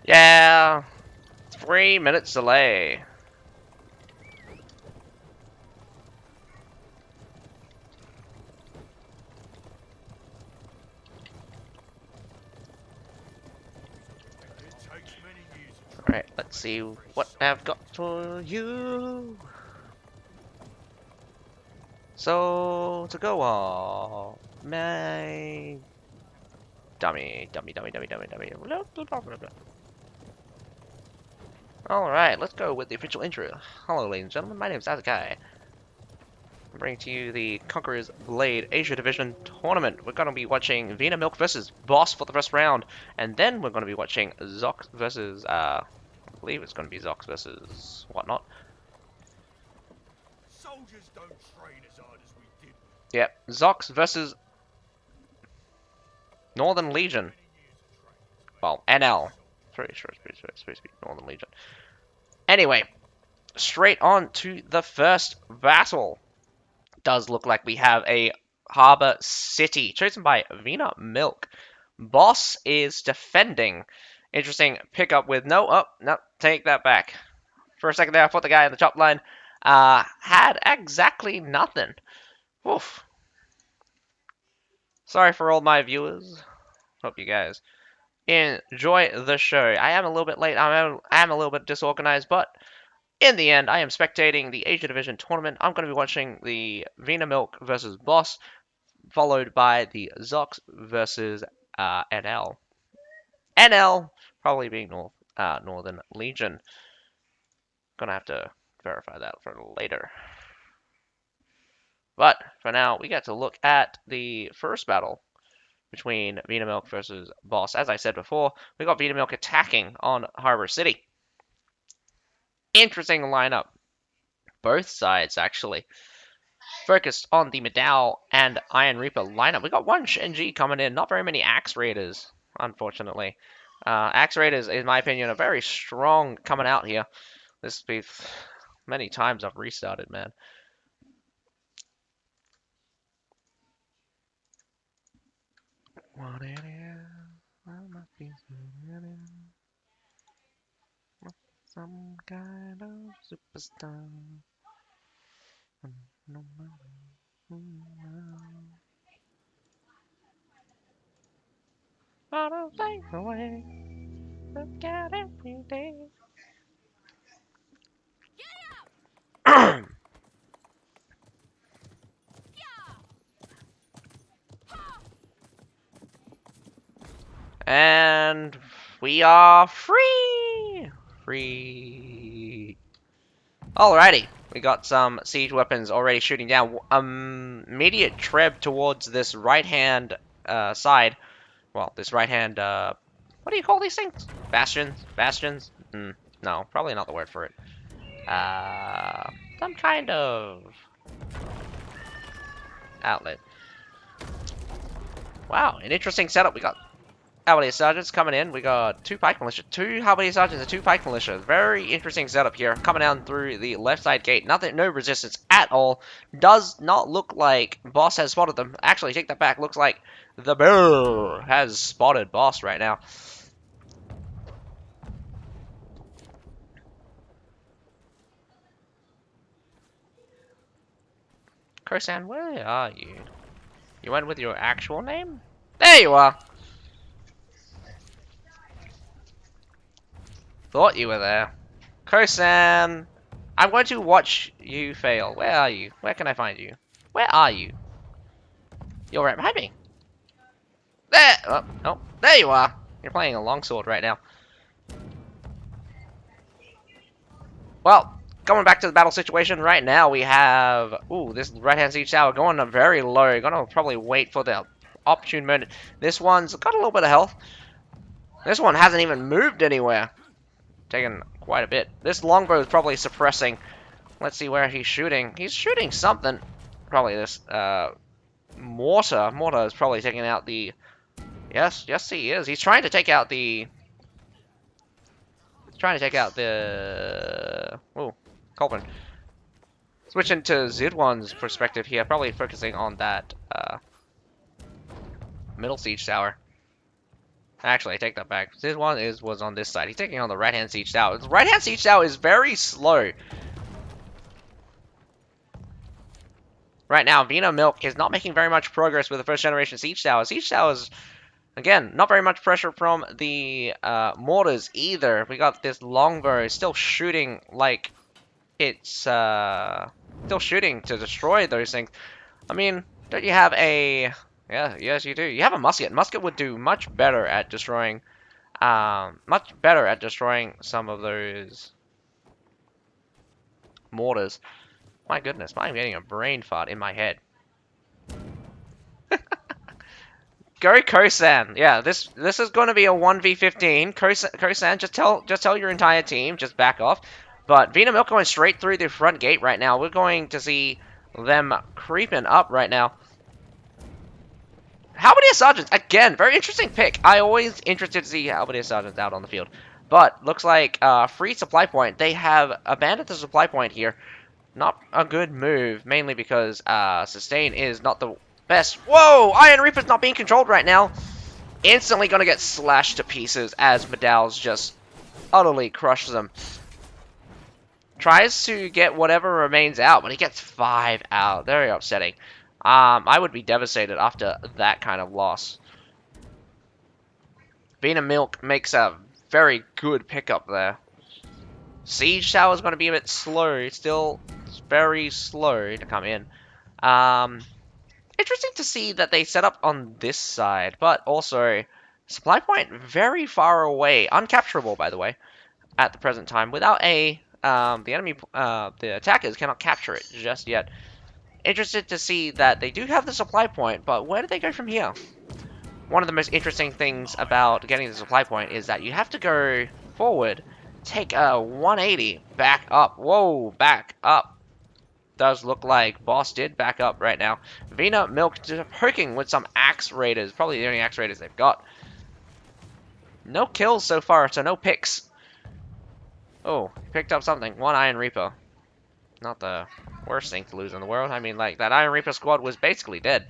Yeah, 3 minutes delay. Alright, let's see what I've got for you. So, to go on, my dummy. Blah, blah, blah, blah, blah. Alright, let's go with the official intro. Hello, ladies and gentlemen, my name is Azakai. I'm bringing to you the Conqueror's Blade Asia Division Tournament. We're going to be watching VinaMilk VS Boss for the first round, and then we're going to be watching Zock versus, I believe it's going to be Zox versus whatnot. Soldiers don't train as hard as we did. Yep, Zox versus Northern Legion. Well, NL. Pretty sure it's supposed to be Northern Legion. Anyway, straight on to the first battle. Does look like we have a Harbor City, chosen by VinaMilk. Boss is defending. Interesting pickup with no, take that back. For a second there, I thought the guy in the top line had exactly nothing. Oof. Sorry for all my viewers. Hope you guys enjoy the show. I am a little bit late. I am a little bit disorganized, but in the end, I am spectating the Asia Division tournament. I'm going to be watching the VinaMilk versus Boss, followed by the Zox versus NL. NL probably being Northern Legion. Gonna have to verify that for later. But for now, we get to look at the first battle between VinaMilk versus Boss. As I said before, we got VinaMilk attacking on Harbor City. Interesting lineup. Both sides, actually. Focused on the Medal and Iron Reaper lineup. We got one Shenji coming in. Not very many Axe Raiders, unfortunately. Axe Raiders, in my opinion, are very strong coming out here. This will be many times I've restarted, man. What it is, I must be some kind of superstar. No matter what I think away, look at every day. And we are free! Free. Alrighty, we got some siege weapons already shooting down. Immediate treb towards this right-hand side. Well, this right-hand, what do you call these things? Bastions? Bastions? No, probably not the word for it. Some kind of outlet. Wow, an interesting setup. We got Halberdier Sergeants coming in. We got two Pike Militia. Two Halberdier Sergeants and two Pike Militia. Very interesting setup here. Coming down through the left side gate. Nothing, no resistance at all. Does not look like Boss has spotted them. Actually, take that back. Looks like the Bear has spotted Boss right now. Kosan, where are you? You went with your actual name? There you are. Thought you were there. Kosan, I'm going to watch you fail. Where are you? Where can I find you? Where are you? You're right behind me. There! Oh, no. There you are. You're playing a longsword right now. Well, going back to the battle situation right now, we have... Ooh, this right-hand siege tower going up very low. Gonna probably wait for the opportune moment. This one's got a little bit of health. This one hasn't even moved anywhere. Taking quite a bit. This longbow is probably suppressing. Let's see where he's shooting. He's shooting something. Probably this mortar. Mortar is probably taking out the... Yes, he is. He's trying to take out the... Ooh, Colvin. Switching to Zidwan's perspective here. Probably focusing on that middle siege tower. Actually, I take that back. This one was on this side. He's taking on the right-hand siege tower. The right-hand siege tower is very slow. Right now, VinaMilk is not making very much progress with the first generation siege tower. Siege towers, again, not very much pressure from the mortars either. We got this longbow still shooting like it's still shooting to destroy those things. I mean, don't you have a... Yeah, yes you do. You have a musket. Musket would do much better at destroying some of those mortars. My goodness, I'm getting a brain fart in my head. Go Kosan. Yeah, this is going to be a 1v15. Kosan, just tell your entire team, just back off. But VinaMilk going straight through the front gate right now. We're going to see them creeping up right now. Halberdier Sergeants, again, very interesting pick. I always interested to see Halberdier Sergeants out on the field. But looks like free supply point. They have abandoned the supply point here. Not a good move, mainly because sustain is not the best. Whoa! Iron Reaper's not being controlled right now. Instantly gonna get slashed to pieces as Medal's just utterly crushes them. Tries to get whatever remains out, but he gets 5 out. Very upsetting. I would be devastated after that kind of loss. VinaMilk makes a very good pickup there. Siege Tower is going to be a bit slow. It's still very slow to come in. Interesting to see that they set up on this side, but also supply point very far away, uncapturable by the way, at the present time. Without a the attackers cannot capture it just yet. Interested to see that they do have the supply point, but where do they go from here? One of the most interesting things about getting the supply point is that you have to go forward, take a 180, back up. Whoa, back up. Does look like Boss did back up right now. VinaMilk just poking with some axe raiders. Probably the only axe raiders they've got. No kills so far, so no picks. Oh, picked up something. 1 Iron Reaper. Not the worst thing to lose in the world. I mean, like, that Iron Reaper squad was basically dead.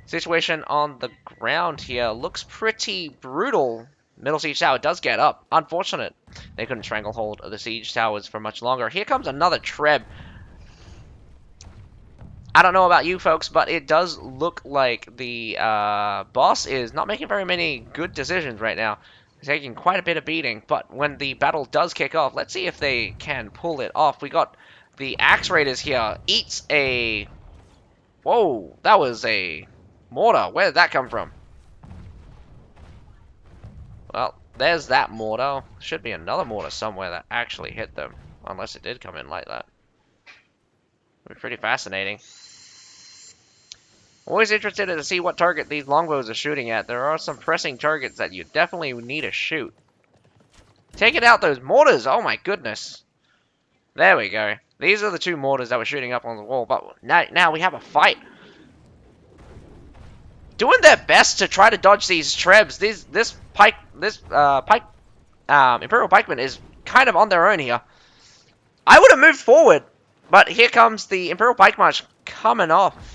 Situation on the ground here looks pretty brutal. Middle siege tower does get up. Unfortunate. They couldn't stranglehold the siege towers for much longer. Here comes another Treb. I don't know about you folks, but it does look like the boss is not making very many good decisions right now. He's taking quite a bit of beating, but when the battle does kick off, let's see if they can pull it off. We got the Axe Raiders here. Eats a... Whoa, that was a mortar. Where did that come from? Well, there's that mortar. Should be another mortar somewhere that actually hit them. Unless it did come in like that. It'd be pretty fascinating. Always interested to see what target these longbows are shooting at. There are some pressing targets that you definitely need to shoot. Taking out those mortars! Oh my goodness. There we go. These are the 2 mortars that were shooting up on the wall, but now we have a fight. Doing their best to try to dodge these trebs. This Imperial Pikeman is kind of on their own here. I would have moved forward, but here comes the Imperial Pike March coming off.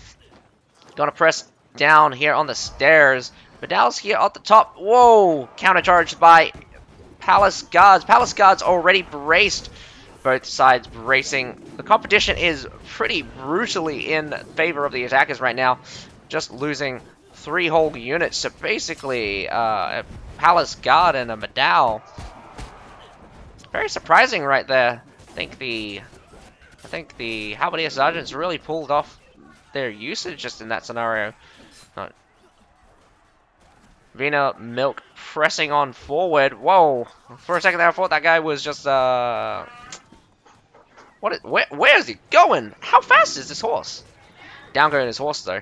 Gonna press down here on the stairs. Vidal's here at the top. Whoa! Countercharged by Palace Guards. Palace Guards already braced. Both sides bracing. The competition is pretty brutally in favor of the attackers right now. Just losing 3 whole units. So basically, a Palace Guard and a Medal. Very surprising right there. I think the Halberdier Sergeants really pulled off their usage just in that scenario. VinaMilk pressing on forward. Whoa! For a second there, I thought that guy was just where is he going? How fast is this horse? Down going his horse though.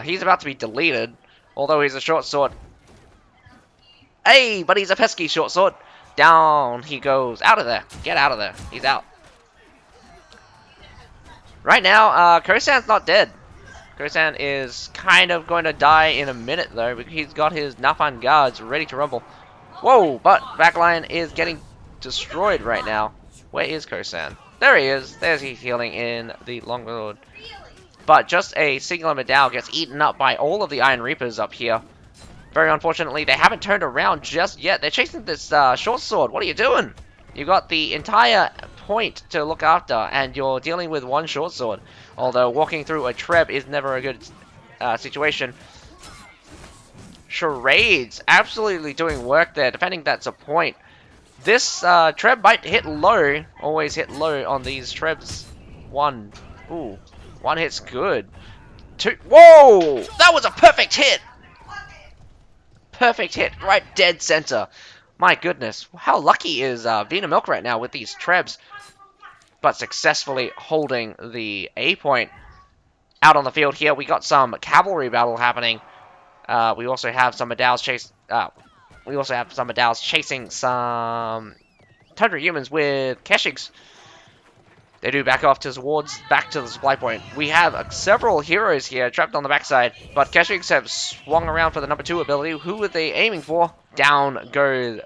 He's about to be deleted, although he's a short sword. Hey, but he's a pesky short sword. Down he goes. Out of there. Get out of there. He's out. Right now, Kosan's not dead. Kosan is kind of going to die in a minute, though, because he's got his Nafan guards ready to rumble. Whoa, but backline is getting destroyed right now. Where is Kosan? There he is. There's he healing in the Longlord. But just a singular Medal gets eaten up by all of the Iron Reapers up here. Very unfortunately, they haven't turned around just yet. They're chasing this short sword. What are you doing? You got the entire point to look after, and you're dealing with one short sword. Although walking through a treb is never a good situation. Charades absolutely doing work there, defending that's a point. This treb might hit low, always hit low on these trebs. One, ooh, one hit's good. Two, whoa, that was a perfect hit! Perfect hit, right dead center. My goodness, how lucky is VinaMilk right now with these trebs, but successfully holding the A point. Out on the field here, we got some cavalry battle happening. We also have some Medaus chasing some Tundra humans with Keshigs. They do back off towards back to the supply point. We have several heroes here trapped on the backside, but Keshigs have swung around for the number 2 ability. Who are they aiming for? Down goes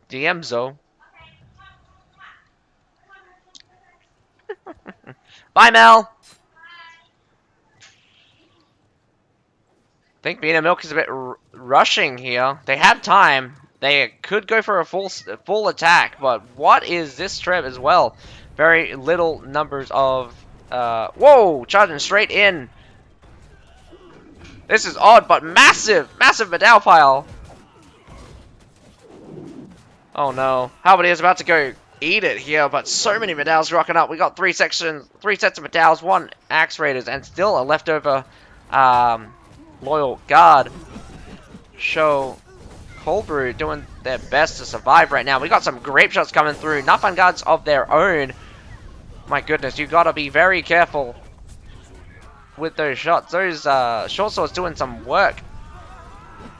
Diemzo. Bye, Mel! I think VinaMilk is a bit rushing here. They have time. They could go for a full attack, but what is this trip as well? Very little numbers of... whoa! Charging straight in. This is odd, but massive Medal pile. Oh no. Halberd is about to go eat it here, but so many Medals rocking up. We got 3 sets of Medals, 1 Axe Raiders, and still a leftover Loyal Guard. Show Coldbrew doing their best to survive right now. We got some grape shots coming through. Nafan guards of their own. My goodness, you gotta be very careful with those shots. Those short swords doing some work.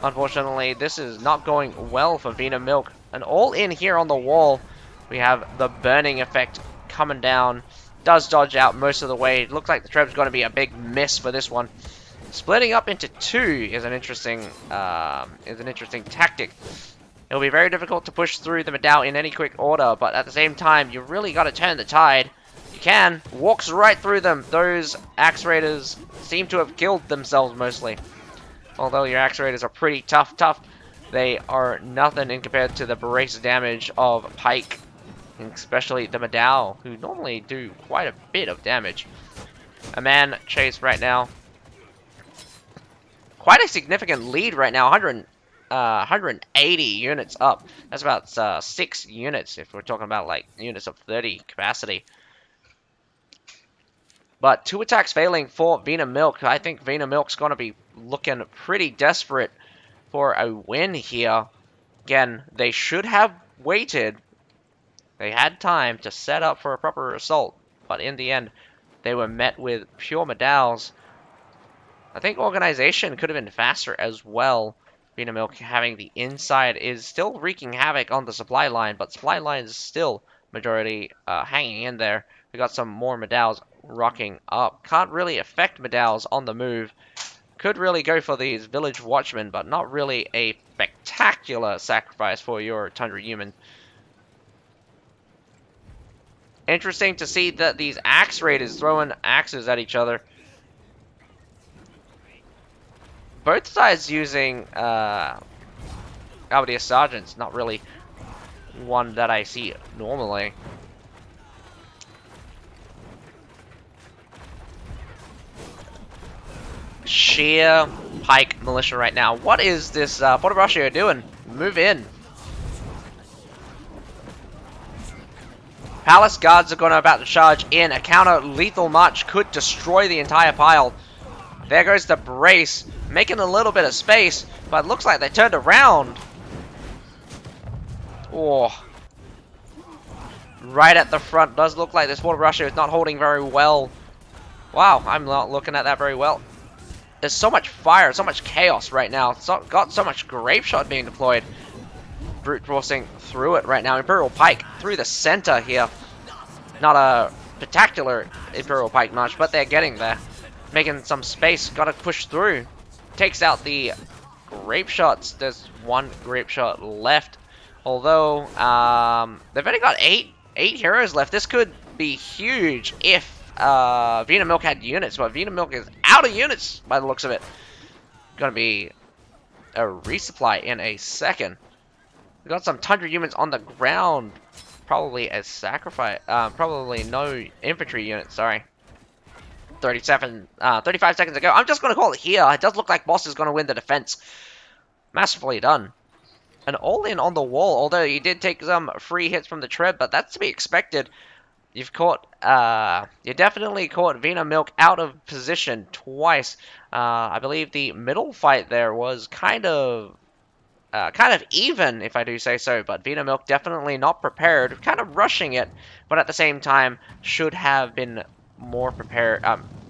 Unfortunately, this is not going well for VinaMilk. And all in here on the wall, we have the burning effect coming down. Does dodge out most of the way. It looks like the treb's going to be a big miss for this one. Splitting up into 2 is an interesting tactic. It'll be very difficult to push through the Medal in any quick order, but at the same time, you really got to turn the tide. You can. Walks right through them. Those Axe Raiders seem to have killed themselves mostly. Although your Axe Raiders are pretty tough, they are nothing in compared to the brace damage of Pike, especially the Medal, who normally do quite a bit of damage. A man chase right now. Quite a significant lead right now, 180 units up. That's about 6 units if we're talking about like units of 30 capacity. But 2 attacks failing for VinaMilk. I think VinaMilk's going to be looking pretty desperate for a win here. Again, they should have waited. They had time to set up for a proper assault, but in the end, they were met with pure Medals. I think organization could have been faster as well. VinaMilk having the inside is still wreaking havoc on the supply line, but supply line is still majority hanging in there. We got some more Medals rocking up. Can't really affect Medals on the move. Could really go for these village watchmen, but not really a spectacular sacrifice for your Tundra human. Interesting to see that these Axe Raiders throwing axes at each other. Both sides using Albedius Sergeants, not really one that I see normally. Sheer Pike Militia right now. What is this Port of Russia doing? Move in. Palace Guards are going to about to charge in. A counter lethal march could destroy the entire pile. There goes the brace, making a little bit of space, but it looks like they turned around. Oh. Right at the front. Does look like this Port of Russia is not holding very well. Wow, I'm not looking at that very well. There's so much fire, so much chaos right now. Got so much grape shot being deployed. Brute forcing through it right now. Imperial Pike through the center here. Not a spectacular Imperial Pike march, but they're getting there. Making some space. Gotta push through. Takes out the grape shots. There's 1 grape shot left. Although, they've only got 8 heroes left. This could be huge if VinaMilk had units, but VinaMilk is out of units by the looks of it. Gonna be a resupply in a second. We got some tundra humans on the ground. Probably a sacrifice. Probably no infantry units, sorry. 35 seconds ago. I'm just going to call it here. It does look like Boss is going to win the defense. Masterfully done. An all-in on the wall, although he did take some free hits from the tread, but that's to be expected. You definitely caught VinaMilk out of position twice. I believe the middle fight there was kind of even, if I do say so, but VinaMilk definitely not prepared, kind of rushing it, but at the same time should have been more prepared,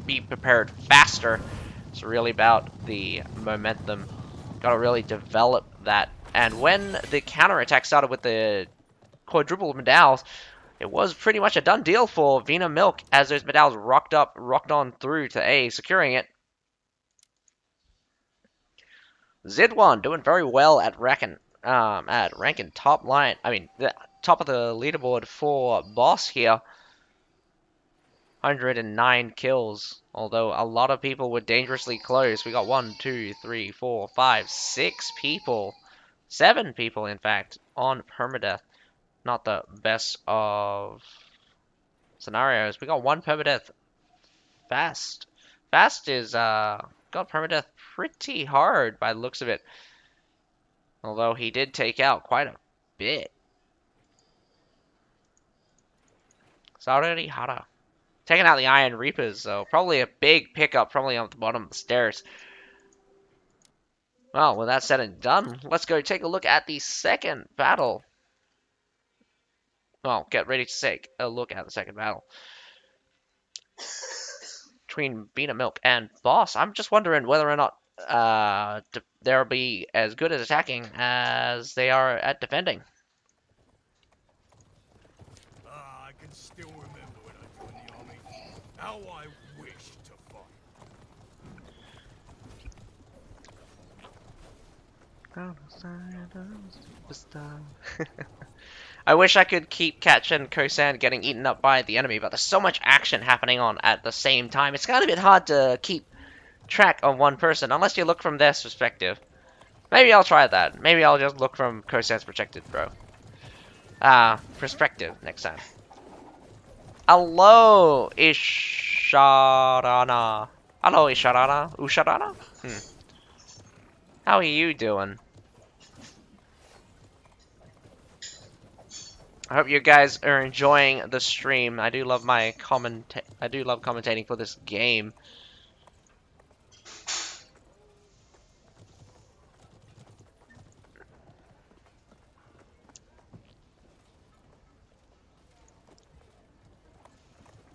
be prepared faster. It's really about the momentum. Got to really develop that. And when the counterattack started with the quadruple medals, it was pretty much a done deal for VinaMilk as those medals rocked on through to A, securing it. Zidwan doing very well at ranking top line. I mean, the top of the leaderboard for Boss here. 109 kills. Although a lot of people were dangerously close. We got 1, 2, 3, 4, 5, 6 people. 7 people, in fact, on permadeath. Not the best of scenarios. We got 1 permadeath fast. Fast is, got permadeath pretty hard by the looks of it. Although he did take out quite a bit. Saudi Hara. Taking out the Iron Reapers, so probably a big pickup, probably on the bottom of the stairs. Well, with that said and done, let's go take a look at the second battle. Well, get ready to take a look at the second battle. Between VinaMilk and Boss. I'm just wondering whether or not they'll be as good at attacking as they are at defending. Ah, I can still remember when I joined the army. How I wished to fight. I wish I could keep catching Kosan getting eaten up by the enemy, but there's so much action happening on at the same time. It's kind of a bit hard to keep track of one person, unless you look from their perspective. Maybe I'll try that. Maybe I'll just look from Kosan's perspective next time. Hello, Isharana. Hello, Isharana. Usharana? How are you doing? I hope you guys are enjoying the stream. I do love commentating for this game.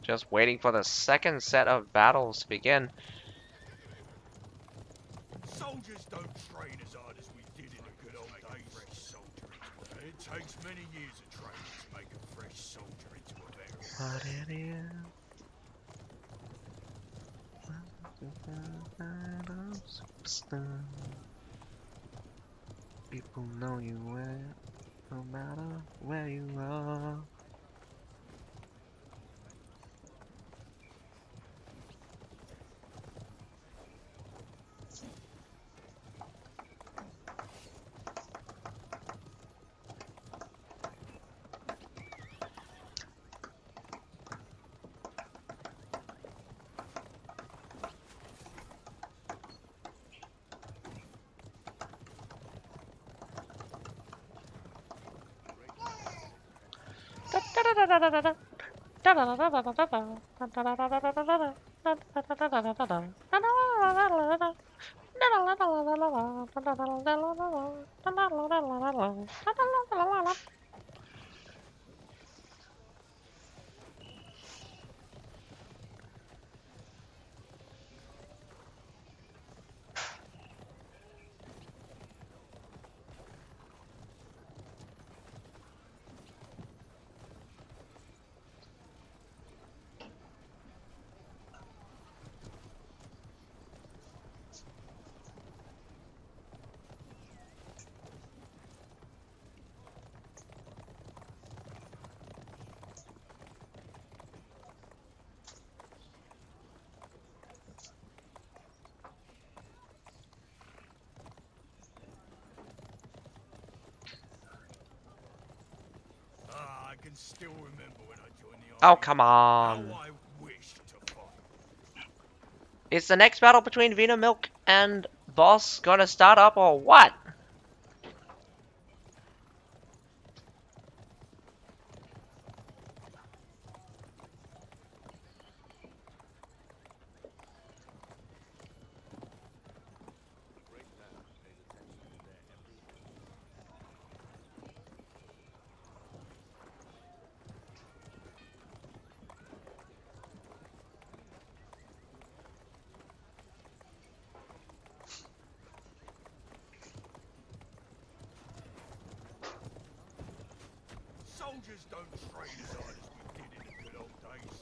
Just waiting for the second set of battles to begin. Soldiers don't train as hard as we did in the good old days. Fresh soldier. It takes many years of training to make a fresh soldier into a veteran. People know you well, no matter where you are. still remember when I joined the Oh, army. come How on. I wished to fight. Is the next battle between VinaMilk and Boss gonna start up or what? Soldiers don't train as hard as we did in the good old days.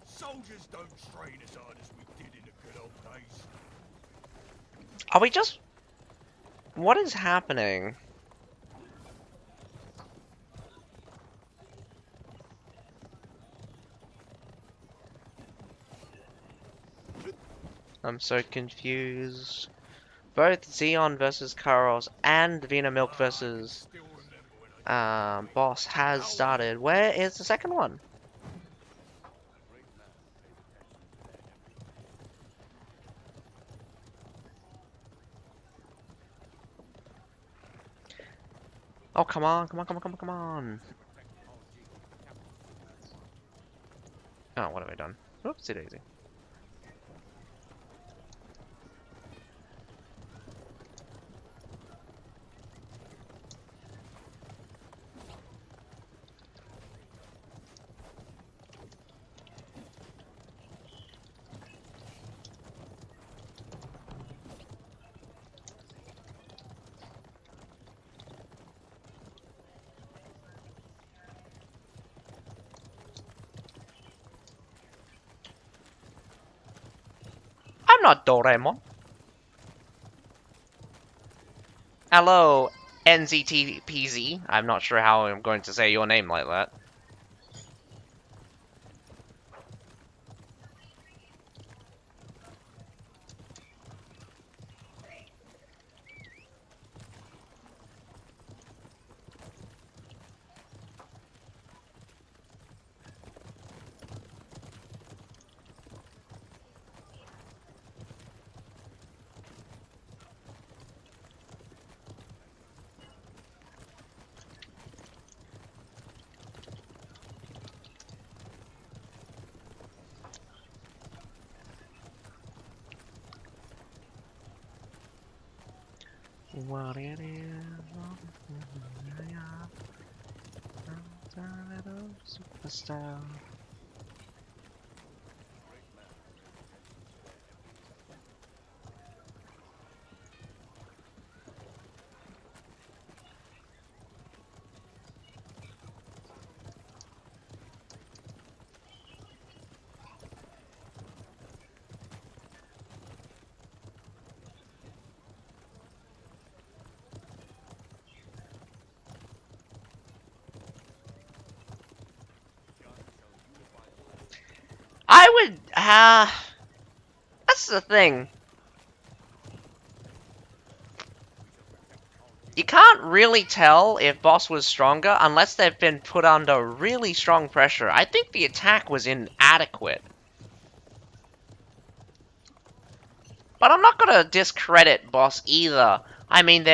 Soldiers don't train as hard as we did in the good old days. Are we just... What is happening? I'm so confused. Both Xeon versus Karos and VinaMilk I can versus still remember when I joined the army. Boss has How I started. Where is the second one? Oh, come on, come on, come on, come on, come on. Oh, what have I done? Oopsie daisy. I'm not Doraemon. Hello, NZTPZ. I'm not sure how I'm going to say your name like that. What it is? Superstar. I would, that's the thing. You can't really tell if Boss was stronger unless they've been put under really strong pressure. I think the attack was inadequate. But I'm not gonna discredit Boss either. I mean,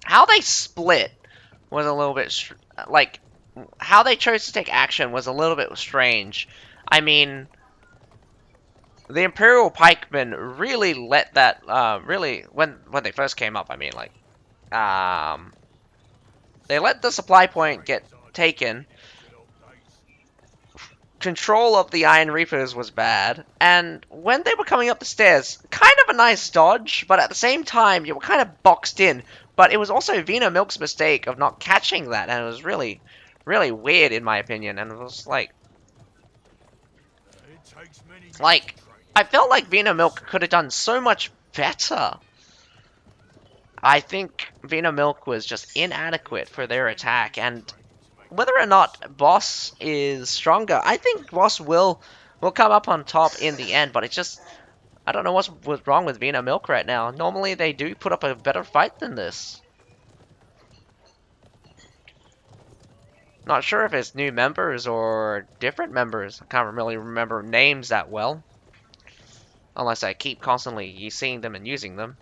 how they split was a little bit, like, how they chose to take action was a little bit strange. I mean, the Imperial Pikemen really let that, really, when they first came up, I mean, like, they let the supply point get taken. Control of the Iron Reapers was bad, and when they were coming up the stairs, kind of a nice dodge, but at the same time, you were kind of boxed in. But it was also VinaMilk's mistake of not catching that, and it was really, really weird in my opinion, and it was like, takes many years Like, of training I to felt like make a fresh VinaMilk could have soldier done into so a much barrel. better. I think VinaMilk was just It inadequate for takes their many attack, years of and training to make a whether or fresh not soldier into Boss a barrel. is stronger, I think Boss will come up on top in the end, but it's just I don't know what's wrong with VinaMilk right now. Normally they do put up a better fight than this. Not sure if it's new members or different members. I can't really remember names that well, unless I keep constantly seeing them and using them.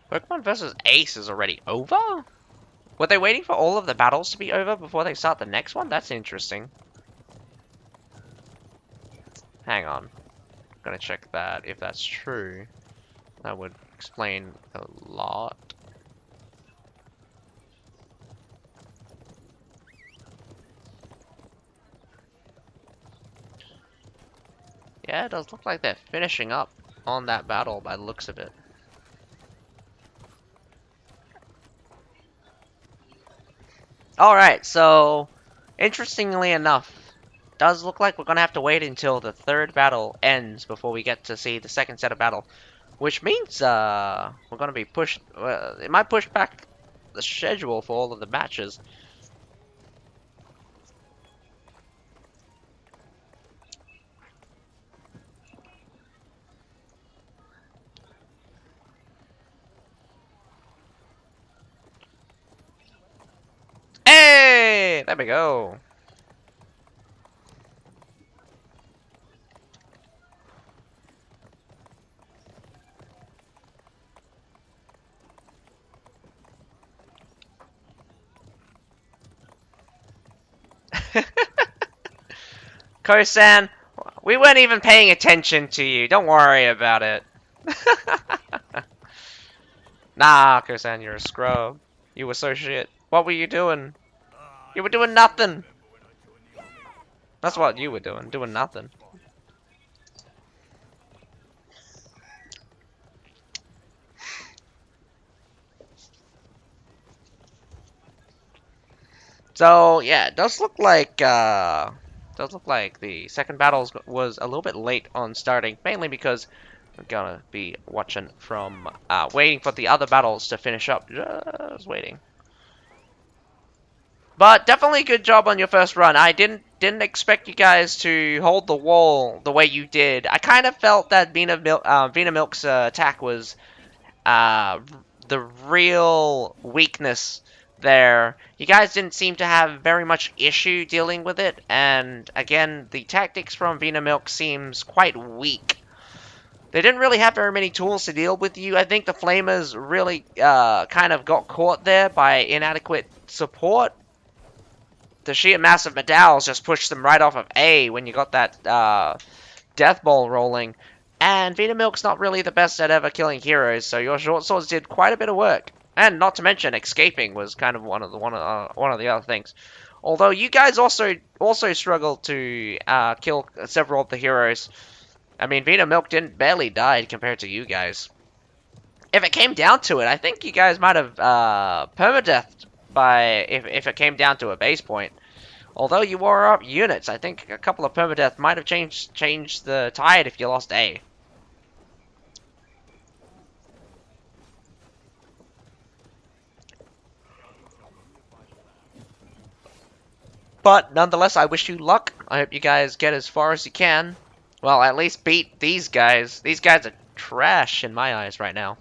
Pokemon vs. Ace is already over? Were they waiting for all of the battles to be over before they start the next one? That's interesting. Hang on. I'm gonna check that if that's true. That would explain a lot. Yeah, it does look like they're finishing up on that battle by the looks of it. Alright, so interestingly enough, does look like we're gonna have to wait until the third battle ends before we get to see the second set of battle. Which means we're gonna be pushed it might push back the schedule for all of the matches. Hey! There we go. Kosan, we weren't even paying attention to you. Don't worry about it. Nah, Kosan, you're a scrub. You were so shit. What were you doing? Ah, You were you doing still nothing. remember when I joined the army? That's How what you I were doing. annoyed Doing some nothing. spot. So yeah, it does look like the second battle was a little bit late on starting, mainly because I'm gonna be watching from waiting for the other battles to finish up. Just waiting. But definitely good job on your first run. I didn't expect you guys to hold the wall the way you did. I kind of felt that VinaMilk's attack was uh, the real weakness there. You guys didn't seem to have very much issue dealing with it, and again, the tactics from VinaMilk seems quite weak. They didn't really have very many tools to deal with you. I think the Flamers really kind of got caught there by inadequate support. The sheer mass of medals just pushed them right off of A when you got that Death Ball rolling. And VinaMilk's not really the best at ever killing heroes, so your short swords did quite a bit of work. And not to mention, escaping was kind of one of the other things. Although you guys also struggled to kill several of the heroes. I mean, VinaMilk didn't barely died compared to you guys. If it came down to it, I think you guys might have permadeathed by if it came down to a base point. Although you wore up units, I think a couple of permadeath might have changed the tide if you lost A. But nonetheless, I wish you luck. I hope you guys get as far as you can. Well, at least beat these guys. These guys are trash in my eyes right now.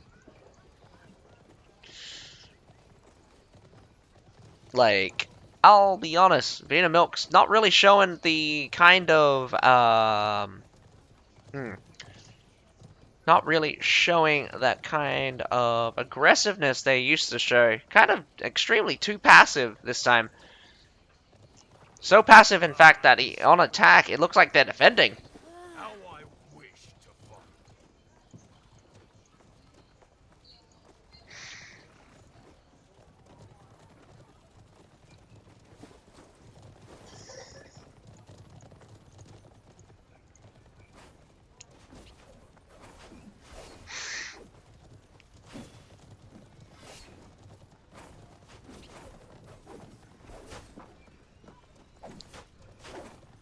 Like, I'll be honest, VinaMilk's not really showing the kind of hmm, not really showing that kind of aggressiveness they used to show. Kind of extremely too passive this time. So passive, in fact, that on attack, it looks like they're defending. How I wish to fight.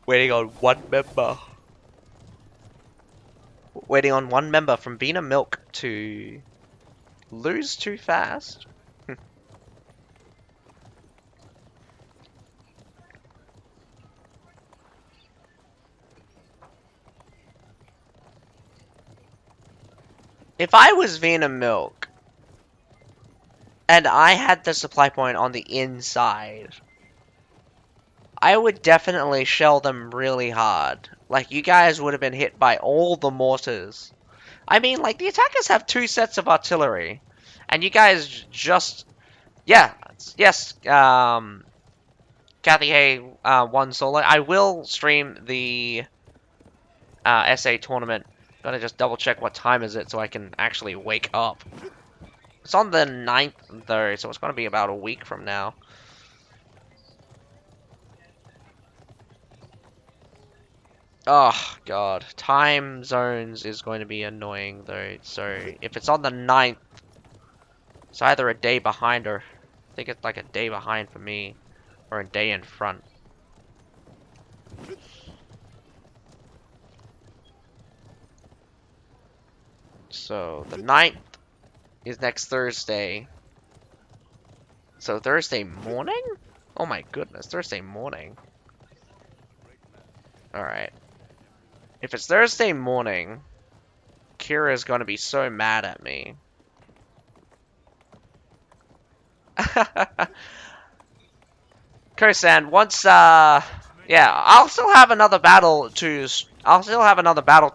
Waiting on one member. Waiting on one member from VinaMilk to lose too fast. If I was VinaMilk and I had the supply point on the inside, I would definitely shell them really hard. Like, you guys would have been hit by all the mortars. I mean, like, the attackers have 2 sets of artillery. And you guys just... Yeah, yes, Kathy Hay won solo. I will stream the SA tournament. Gotta just double check what time is it so I can actually wake up. It's on the 9th, though, so it's gonna be about a week from now. Oh, God. Time zones is going to be annoying, though. So, if it's on the 9th, it's either a day behind or... I think it's like a day behind for me. Or a day in front. So, the 9th is next Thursday. So, Thursday morning? Oh my goodness, Thursday morning. Alright. If it's Thursday morning, Kira's gonna be so mad at me. Kosan, once, yeah, I'll still have another battle to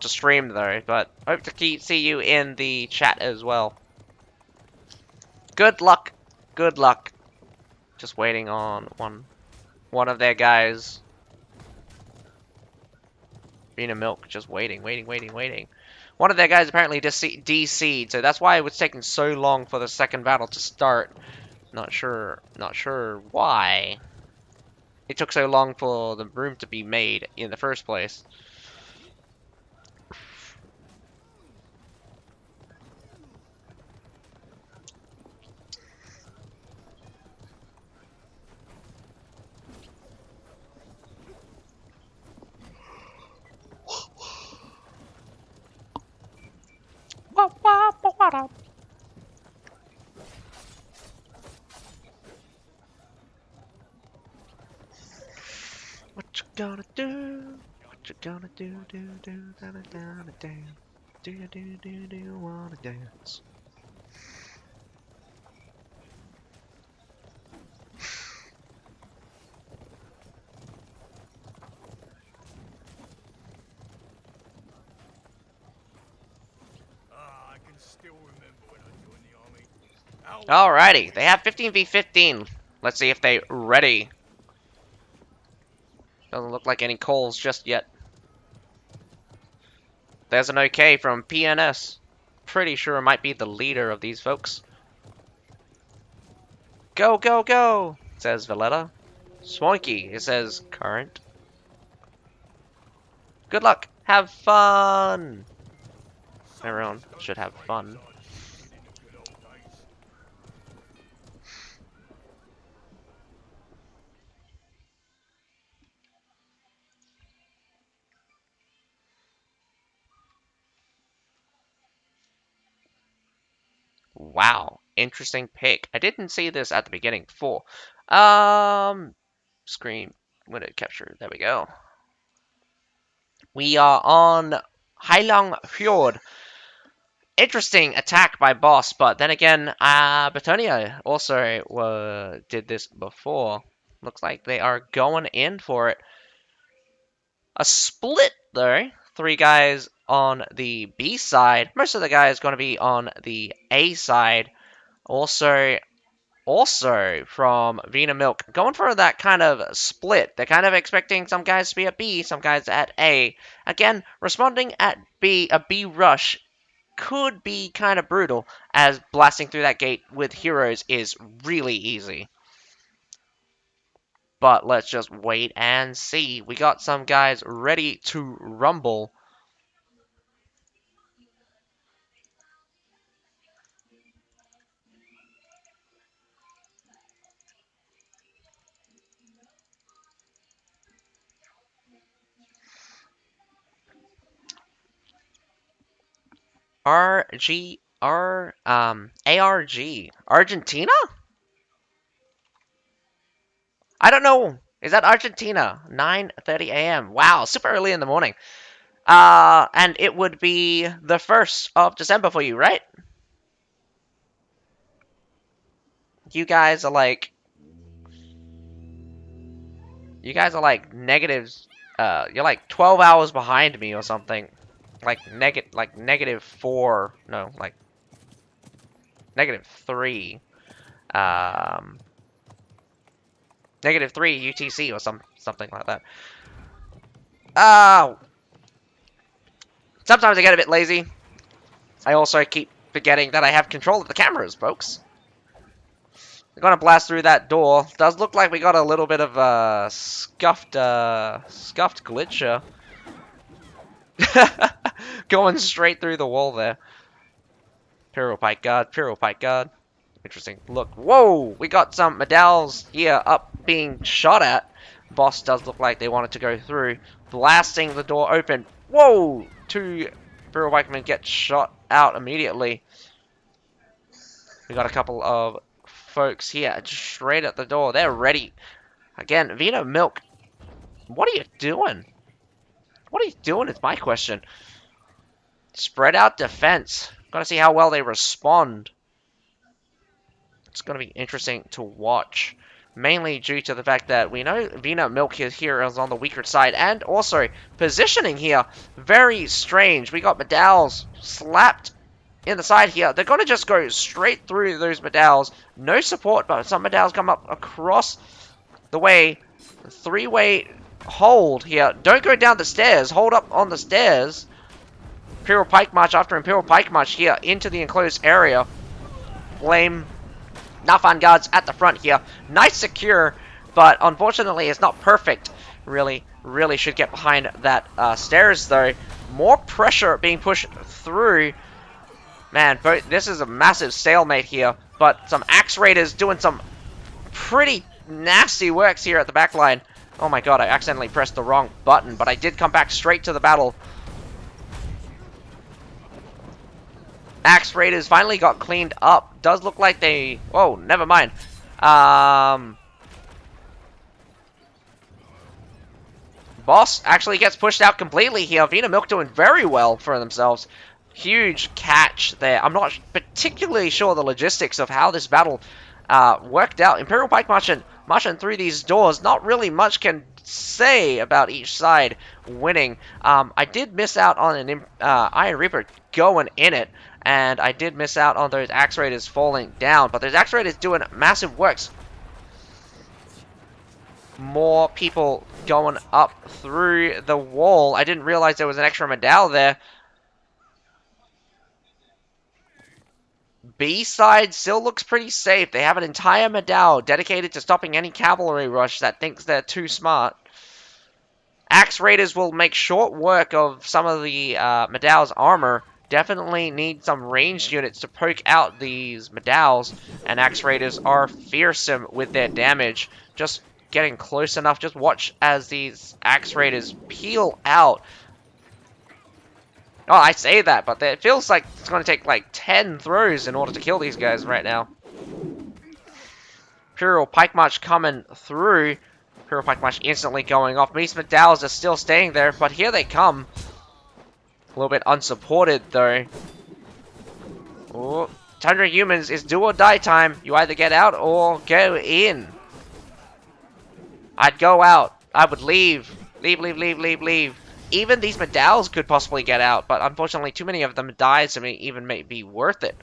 stream though, but hope to see you in the chat as well. Good luck. Good luck. Just waiting on one of their guys. VinaMilk, just waiting. One of their guys apparently DC'd, so that's why it was taking so long for the second battle to start. Not sure why it took so long for the room to be made in the first place. What you gonna do? What you gonna do? Do you wanna dance? I can still remember when I joined the army. Alrighty, they have 15v15. Let's see if they ready. Doesn't look like any calls just yet. There's an OK from PNS. Pretty sure it might be the leader of these folks. Go, go, go, says Valletta. Swanky, it says current. Good luck. Have fun. Everyone should have fun. Wow, interesting pick. I didn't see this at the beginning before. Screen window capture. There we go. We are on Heilong Fjord. Interesting attack by Boss, but then again, Betonia also did this before. Looks like they are going in for it. A split, though. 3 guys on the B side. Most of the guys going to be on the A side. Also, Also from VinaMilk, going for that kind of split. They're kind of expecting some guys to be at B, some guys at A. Again, responding at B, a B rush could be kind of brutal, as blasting through that gate with heroes is really easy. But let's just wait and see. We got some guys ready to rumble. ARG. Argentina? I don't know. Is that Argentina? 9:30 a.m. Wow, super early in the morning. And it would be the 1st of December for you, right? You guys are like... You guys are like negatives... you're like 12 hours behind me or something. Like, -4... No, like... -3. Um... -3 UTC or something like that. Oh! Sometimes I get a bit lazy. I also keep forgetting that I have control of the cameras, folks. We're gonna blast through that door. Does look like we got a little bit of a scuffed glitcher. Going straight through the wall there. Pyro Pike Guard, Pyro Pike Guard. Interesting. Look, whoa! We got some medals here up being shot at. Boss does look like they wanted to go through. Blasting the door open. Whoa! 2 Pyro Pikemen get shot out immediately. We got a couple of folks here just straight at the door. They're ready. Again, VinaMilk, what are you doing? What are you doing is my question. Spread out defense. Gotta see how well they respond. It's gonna be interesting to watch. Mainly due to the fact that we know VinaMilk here is on the weaker side. And also, positioning here, very strange. We got medals slapped in the side here. They're going to just go straight through those medals. No support, but some medals come up across the way. 3-way hold here. Don't go down the stairs. Hold up on the stairs. Imperial Pike March after Imperial Pike March here into the enclosed area. Flame Nafan guards at the front here. Nice secure, but unfortunately it's not perfect. Really should get behind that stairs though. More pressure being pushed through. Man, this is a massive stalemate here, but some Axe Raiders doing some pretty nasty works here at the back line. Oh my god, I accidentally pressed the wrong button, but I did come back straight to the battle. Axe Raiders finally got cleaned up. Does look like they... Whoa, never mind. Boss actually gets pushed out completely here. VinaMilk doing very well for themselves. Huge catch there. I'm not particularly sure the logistics of how this battle worked out. Imperial Pike marching through these doors. Not really much can say about each side winning. I did miss out on an Iron Reaper going in it. And I did miss out on those Axe Raiders falling down. But those Axe Raiders doing massive works. More people going up through the wall. I didn't realize there was an extra medal there. B side still looks pretty safe. They have an entire medal dedicated to stopping any cavalry rush that thinks they're too smart. Axe Raiders will make short work of some of the medal's armor. Definitely need some ranged units to poke out these medals. And Axe Raiders are fearsome with their damage. Just getting close enough. Just watch as these Axe Raiders peel out. Oh, I say that, but it feels like it's going to take like 10 throws in order to kill these guys right now. Imperial Pike March coming through. Imperial Pike March instantly going off. These medals are still staying there, but here they come. A little bit unsupported, though. Oh, Tundra Humans is do or die time. You either get out or go in. I'd go out. I would leave. Leave. Even these medals could possibly get out, but unfortunately too many of them died to even be worth it.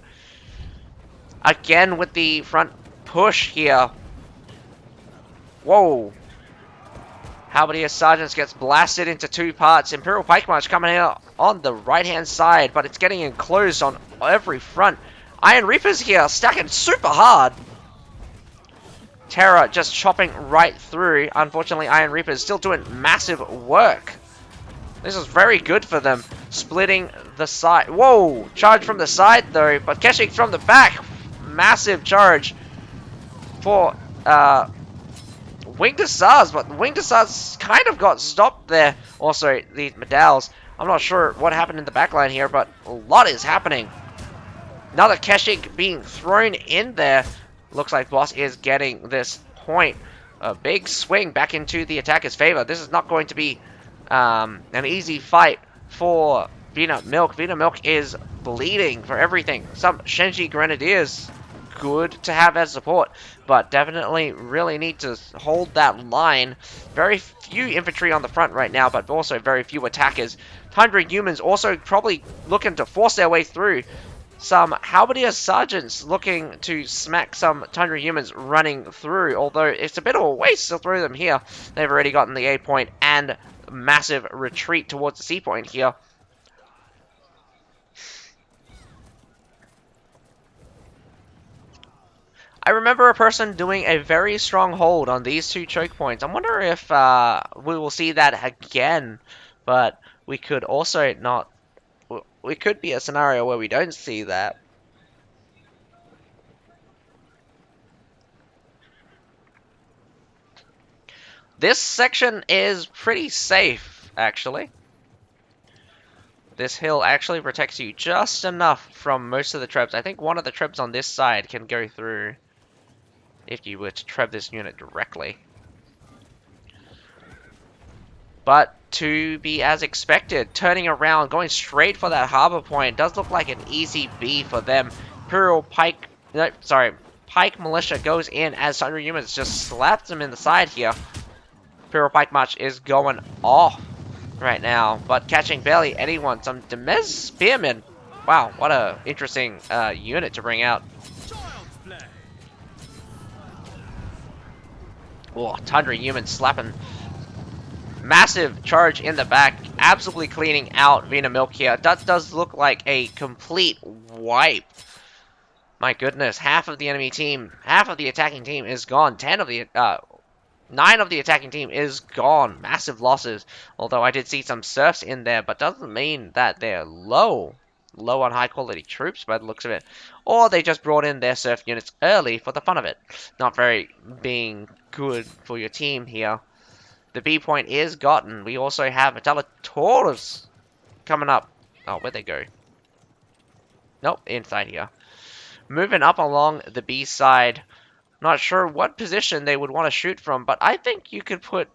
Again with the front push here. Whoa. Halberdier Sergeants gets blasted into 2 parts. Imperial Pike March coming out on the right-hand side, but it's getting enclosed on every front. Iron Reapers here, stacking super hard. Terra just chopping right through. Unfortunately, Iron Reapers still doing massive work. This is very good for them. Splitting the side. Whoa! Charge from the side, though, but Keshik from the back. Massive charge for Winged Hussars, but Winged Hussars kind of got stopped there. Also, the medals. I'm not sure what happened in the backline here, but a lot is happening. Another Keshik being thrown in there. Looks like Boss is getting this point. A big swing back into the attacker's favor. This is not going to be an easy fight for VinaMilk. VinaMilk is bleeding for everything. Some Shenji Grenadiers, good to have as support, but definitely really need to hold that line. Very few infantry on the front right now, but also very few attackers. Tundra humans also probably looking to force their way through. Some Halberdier Sergeants looking to smack some Tundra humans running through, although it's a bit of a waste to throw them here. They've already gotten the A point and massive retreat towards the C point here. I remember a person doing a very strong hold on these 2 choke points. I wonder if we will see that again, but we could also not. We could be a scenario where we don't see that. This section is pretty safe, actually. This hill actually protects you just enough from most of the trebs. I think one of the trebs on this side can go through if you were to treb this unit directly. But to be as expected, turning around, going straight for that harbor point, does look like an easy B for them. Imperial Pike, no, sorry, Pike Militia goes in as Tundra humans just slaps them in the side here. Imperial Pike March is going off right now, but catching barely anyone. Some Demez Spearmen. Wow, what a interesting unit to bring out. Oh, Tundra humans slapping. Massive charge in the back, absolutely cleaning out VinaMilk here. That does look like a complete wipe. My goodness, half of the enemy team, half of the attacking team is gone. 9 of the attacking team is gone. Massive losses. Although I did see some serfs in there, but doesn't mean that they're low on high quality troops by the looks of it. Or they just brought in their serf units early for the fun of it. Not very being good for your team here. The B point is gotten. We also have Taurus coming up. Oh, where'd they go? Nope, inside here. Moving up along the B side. Not sure what position they would want to shoot from, but I think you could put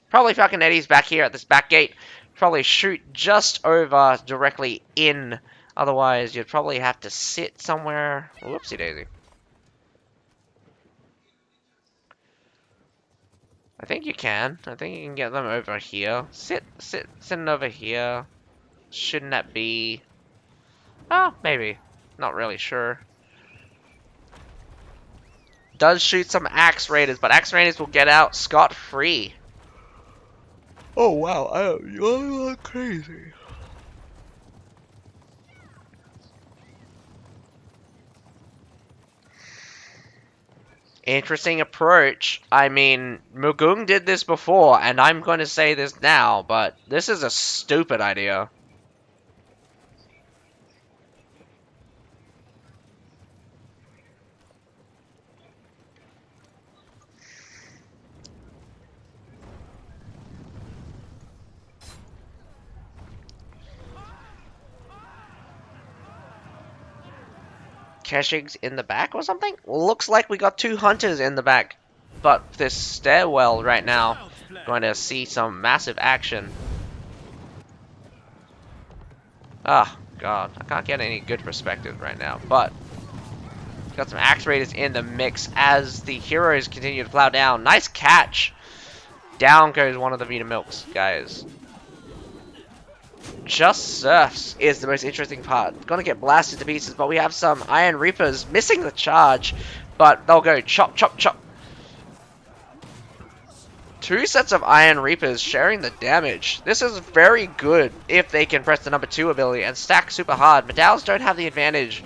probably Falcon Eddies back here at this back gate. Probably shoot just over directly in. Otherwise, you'd probably have to sit somewhere. Whoopsie daisy. I think you can. I think you can get them over here. Sitting over here. Shouldn't that be? Oh, maybe. Not really sure. Does shoot some Axe Raiders, but Axe Raiders will get out scot-free. Oh wow, you're crazy. Interesting approach. I mean, Mugung did this before, and I'm going to say this now, but this is a stupid idea. Keshig's in the back or something? Looks like we got 2 hunters in the back. But this stairwell right now, going to see some massive action. Ah, God. I can't get any good perspective right now. But got some Axe Raiders in the mix as the heroes continue to plow down. Nice catch. Down goes one of the VinaMilk's guys. just surfs is the most interesting part. Gonna get blasted to pieces, but we have some Iron Reapers missing the charge, but they'll go chop, chop, chop. Two sets of Iron Reapers sharing the damage. This is very good if they can press the number 2 ability and stack super hard. Medails don't have the advantage.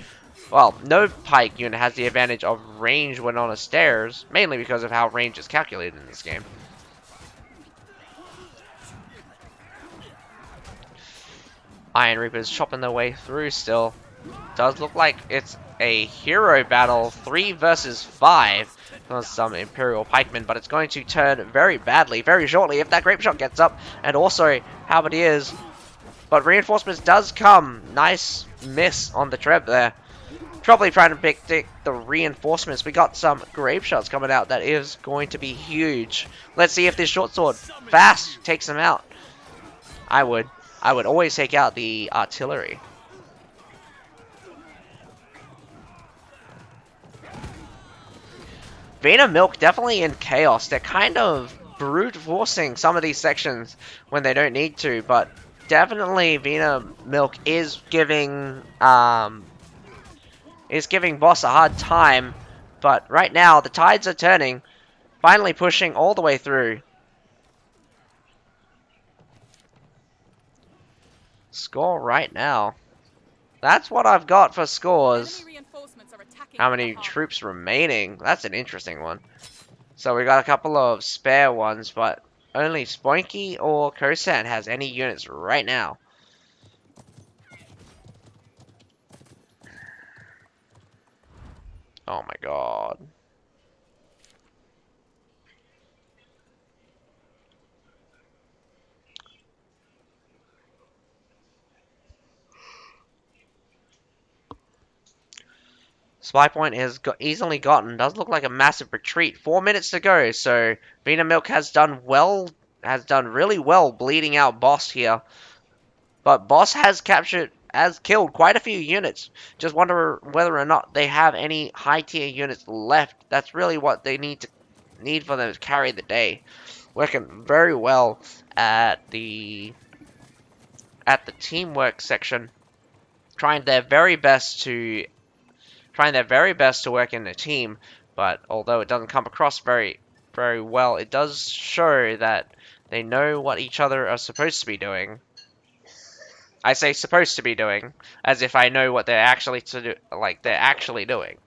Well, no Pike unit has the advantage of range when on a stairs, mainly because of how range is calculated in this game. Iron Reapers chopping their way through still. Does look like it's a hero battle, 3 versus 5. For some Imperial Pikemen, but it's going to turn very badly, very shortly, if that Grape Shot gets up, and also Halberdiers. But reinforcements does come. Nice miss on the Treb there. Probably trying to pick the reinforcements. We got some Grape Shots coming out. That is going to be huge. Let's see if this short sword fast takes them out. I would always take out the artillery. VinaMilk definitely in chaos. They're kind of brute forcing some of these sections when they don't need to, but definitely VinaMilk is giving Boss a hard time. But right now the tides are turning, finally pushing all the way through. Score right now. That's what I've got for scores. How many troops remaining? That's an interesting one. So we got a couple of spare ones, but only Spoinky or Kosan has any units right now. Oh my god. Spy point is easily gotten. Does look like a massive retreat. 4 minutes to go, so VinaMilk has done well, has done really well bleeding out Boss here. But Boss has killed quite a few units. Just wonder whether or not they have any high tier units left. That's really what they need for them to carry the day. Working very well at the teamwork section, trying their very best to work in a team. But although it doesn't come across very well, it does show that they know what each other are supposed to be doing. I say supposed to be doing, as if I know what they're actually doing.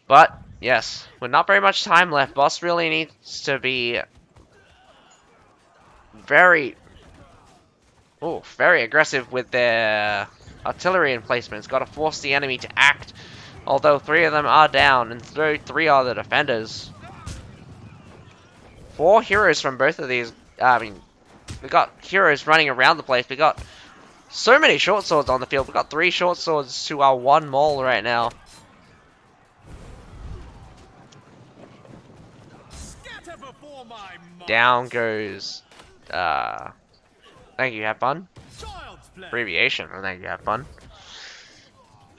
But yes, with not very much time left, Boss really needs to be very, very aggressive with their artillery emplacements. Got to force the enemy to act. Although 3 of them are down, and 3 are the defenders. 4 heroes from both of these. I mean, we got heroes running around the place. We got so many short swords on the field. We got 3 short swords to our 1 mole right now. Down goes. Thank you. Have fun. Abbreviation. Thank you. Have fun.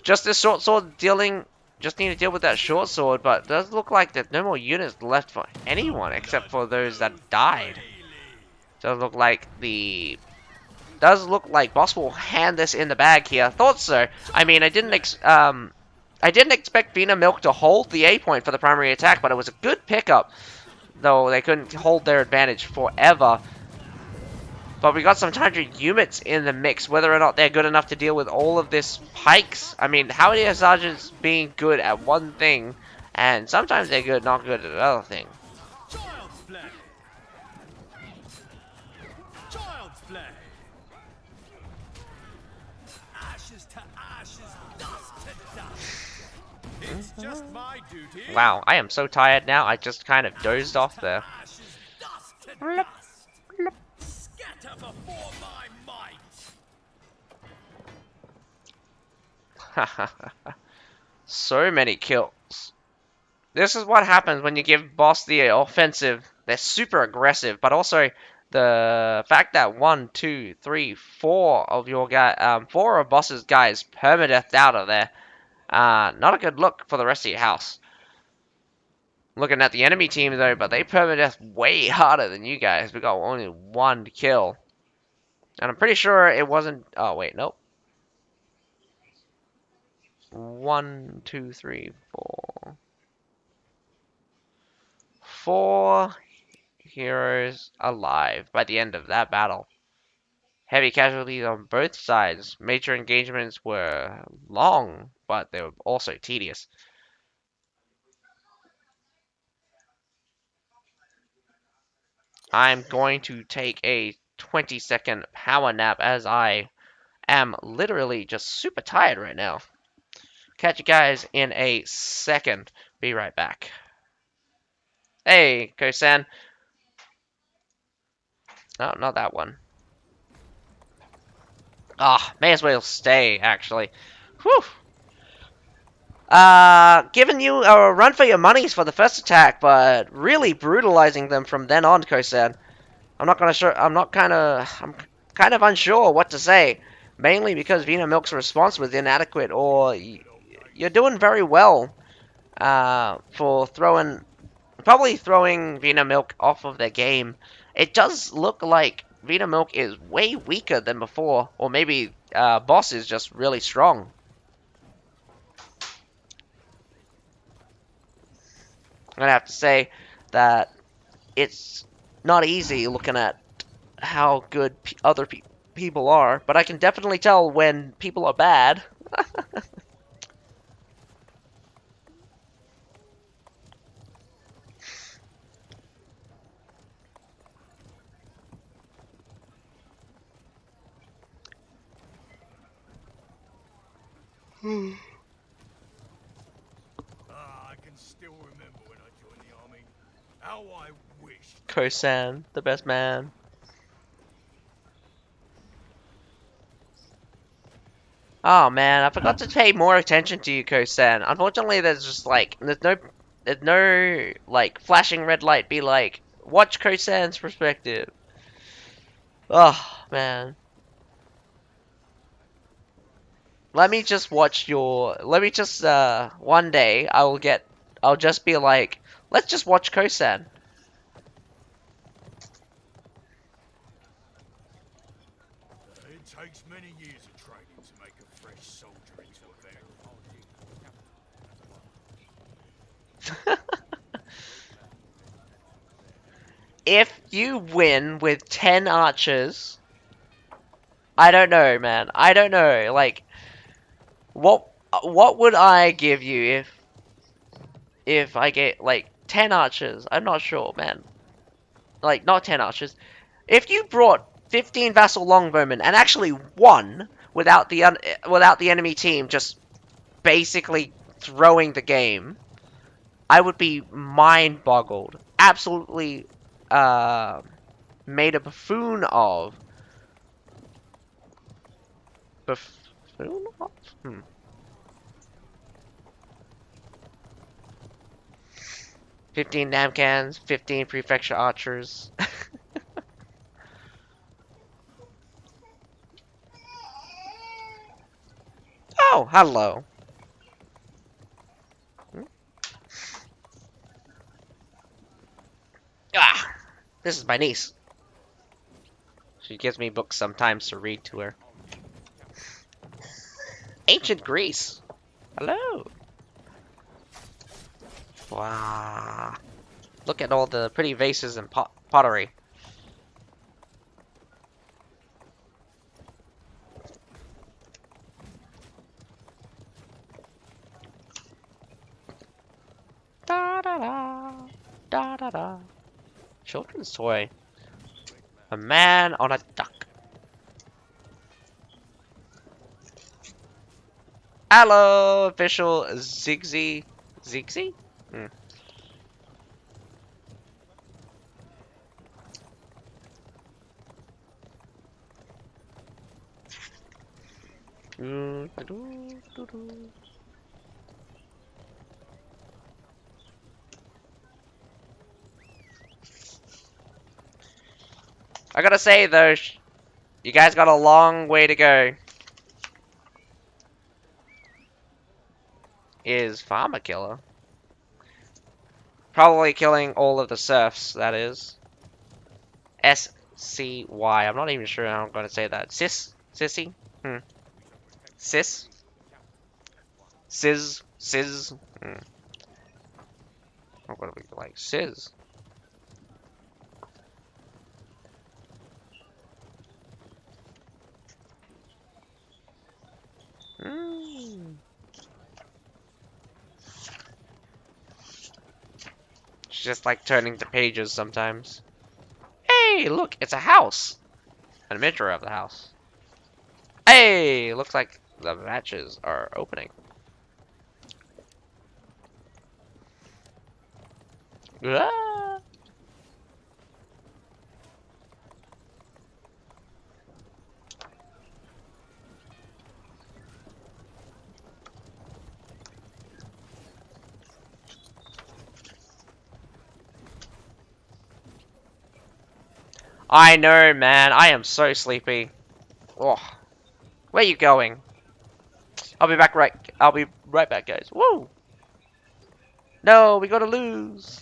Just this short sword dealing. Just need to deal with that short sword, but it does look like there's no more units left for anyone except for those that died. Does look like Boss will hand this in the bag here. Thought so. I mean, I didn't expect VinaMilk to hold the A point for the primary attack, but it was a good pickup. Though they couldn't hold their advantage forever. But we got some 100 units in the mix. Whether or not they're good enough to deal with all of this pikes. I mean, how many sergeants being good at one thing, and sometimes they're good, not good at another thing. Child's play. Ashes to ashes, dust to dust. It's just my duty. Wow, I am so tired now. I just kind of dozed off there. Ashes, dust to dust. Scatter before my might. So many kills. This is what happens when you give Boss the offensive. They're super aggressive, but also the fact that 1, 2, 3, 4 of your guy, 4 of Boss's guys permadeathed out of there. Not a good look for the rest of your house. Looking at the enemy team though, but they permadeath way harder than you guys. We got only one kill. And I'm pretty sure it wasn't... Oh, wait, nope. 1, 2, 3, 4. 4 heroes alive by the end of that battle. Heavy casualties on both sides. Major engagements were long, but they were also tedious. I'm going to take a 20-second power nap as I am literally just super tired right now. Catch you guys in a second. Be right back. Hey, Kosan. No, not that one. Ah, may as well stay, actually. Whew. Giving you a run for your monies for the first attack, but really brutalizing them from then on, Kosan. I'm kind of unsure what to say. Mainly because VinaMilk's response was inadequate, or you're doing very well, for probably throwing VinaMilk off of their game. It does look like VinaMilk is way weaker than before, or maybe Boss is just really strong. I'm gonna have to say that it's not easy looking at how good other people are, but I can definitely tell when people are bad. I can still remember when I joined the army. How I wished. Kosan, the best man. Oh man, I forgot to pay more attention to you, Kosan. Unfortunately, there's no like flashing red light. Be like, watch Kosan's perspective. Oh man, let me just watch your. Let me just one day I'll just be like, let's just watch Kosan. It takes many years of training to make a fresh soldier into a veteran. If you win with 10 archers, I don't know, man. I don't know. Like, what would I give you if I get like 10 archers? I'm not sure, man. Like, not 10 archers. If you brought 15 vassal longbowmen and actually won without the enemy team just basically throwing the game, I would be mind boggled. Absolutely uh, made a buffoon of. Buffoon of? Hmm. 15 Namcans, 15 prefecture archers. Oh, hello. Ah, this is my niece. She gives me books sometimes to read to her. Ancient Greece. Hello. Wow. Look at all the pretty vases and pottery. Da da da. Da da da. Children's toy. A man on a duck. Hello, official Ziggsy. Ziggsy? Hmm. I gotta say though, you guys got a long way to go. Is Farmer Killer? Probably killing all of the serfs, that is. SCY. I'm not even sure how I'm going to say that. Sissy? Hmm. Sis? Sizz? Hmm. I'm going to be like, Sizz. Mm. She's just like turning the pages sometimes. Hey, look, it's a house. A picture of the house. Hey, looks like the matches are opening. Ah. I know, man. I am so sleepy. Oh, where you going? I'll be back right. I'll be right back, guys. Woo! No, we gotta lose.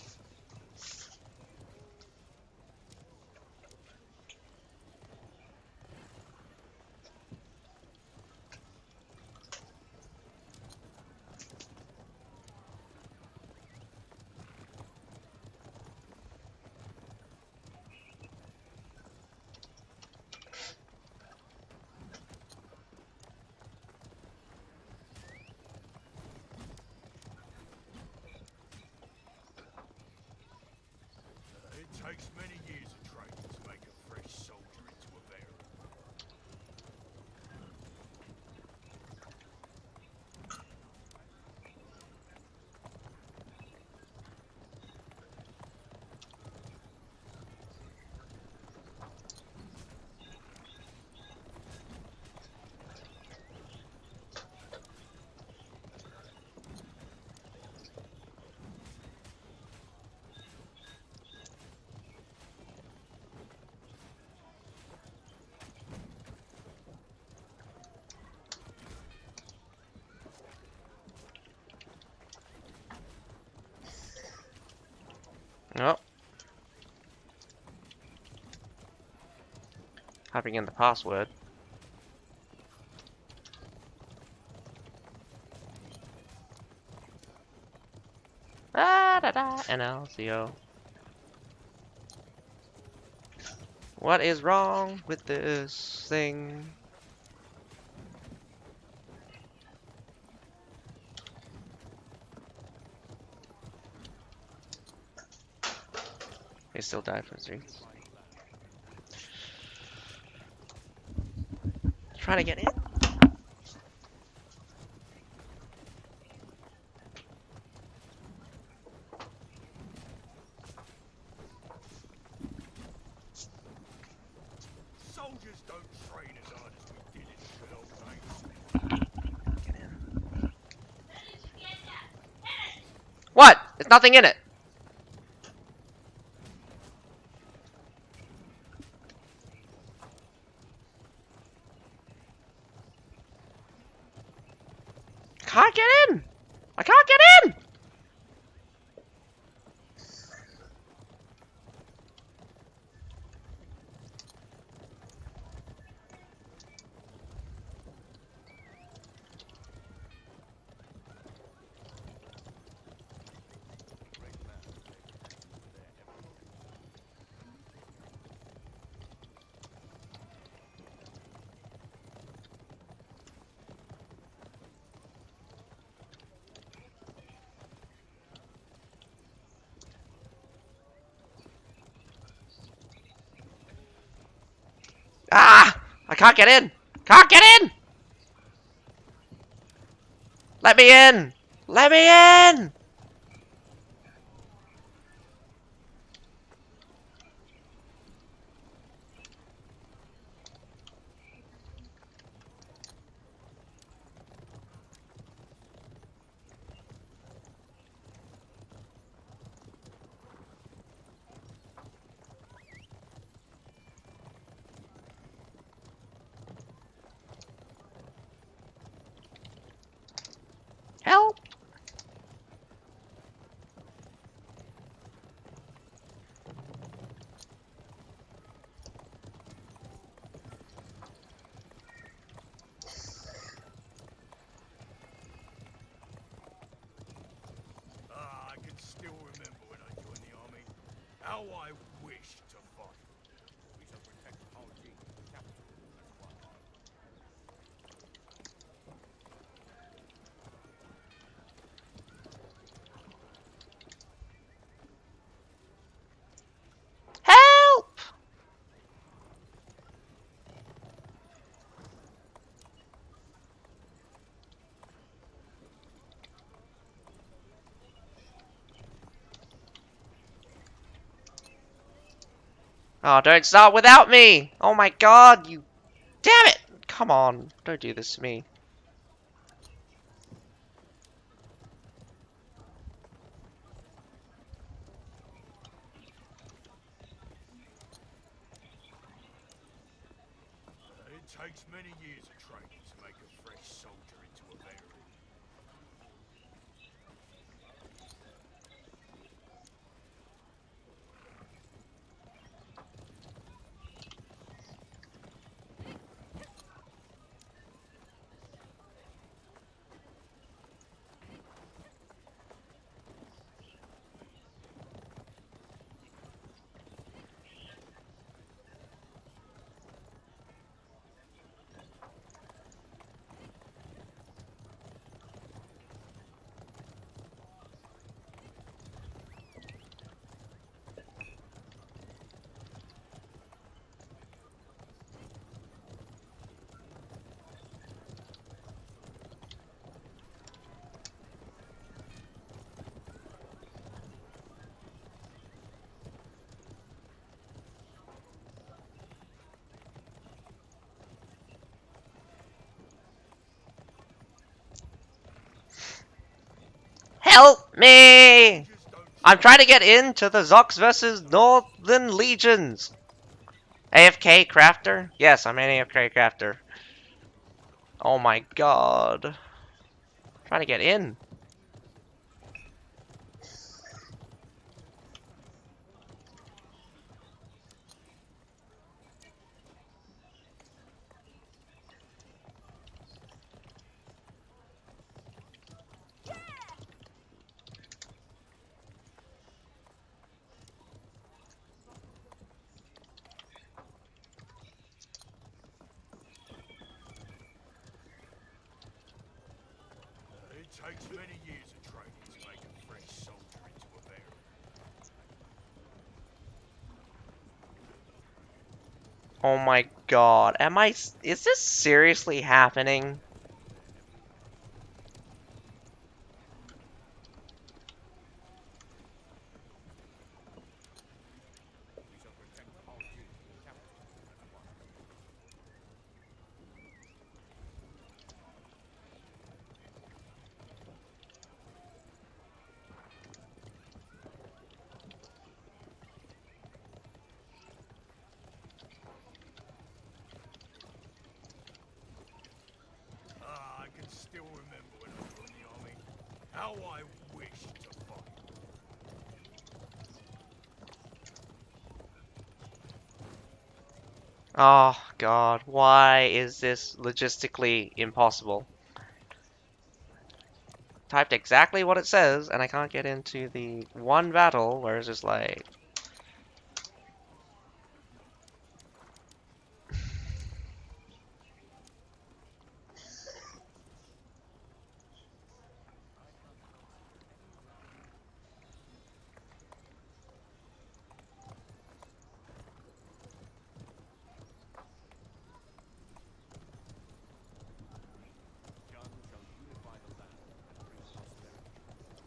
It takes many years of training to make a fresh soldier into a veteran. Oh, typing in the password. Ah, da da. NLCO. What is wrong with this thing? They still die for streets. Trying to get in. Soldiers don't train as hard as we did in the good old days. Get in. What? There's nothing in it. Can't get in. I can't get in. Ah! I can't get in. Can't get in. Let me in. Let me in. Help. How I wish to fight. We shall protect our king, the capital, as one. Help! Oh, don't start without me! Oh my god, you... Damn it! Come on, don't do this to me. It takes many years of training to make a fresh soldier into a veteran. Help me! Soldiers don't I'm train trying to as get hard as into the Zox versus Northern Legions. AFK Crafter? Yes, I'm an AFK Crafter. Oh my god. Trying to get in. It takes many years of training to make a fresh soldier into a veteran. Oh my god. Am I... Is this seriously happening? We shall protect our king, the capital, as one. I can still remember when I joined the army. How I wish to fight. Oh god. Why is this logistically impossible? Typed exactly what it says, and I can't get into the one battle where it's just like...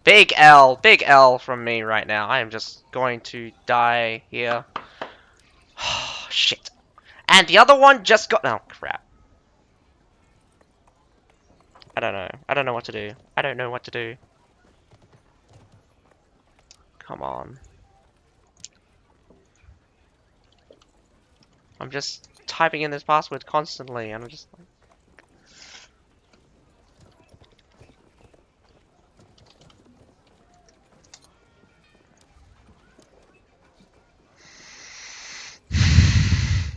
Big L from me right now. I am just going to die here. Shit. And the other one just got... Oh, crap. I don't know. I don't know what to do. I don't know what to do. Come on. I'm just typing in this password constantly, and I'm just like...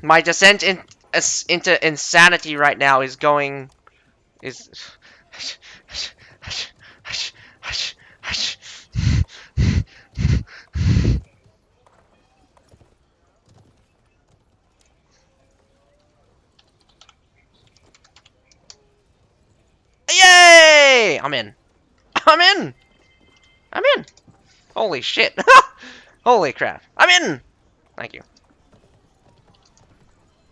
My descent into insanity right now is going... Is... I'm in. I'm in! I'm in! Holy shit. Holy crap. I'm in! Thank you.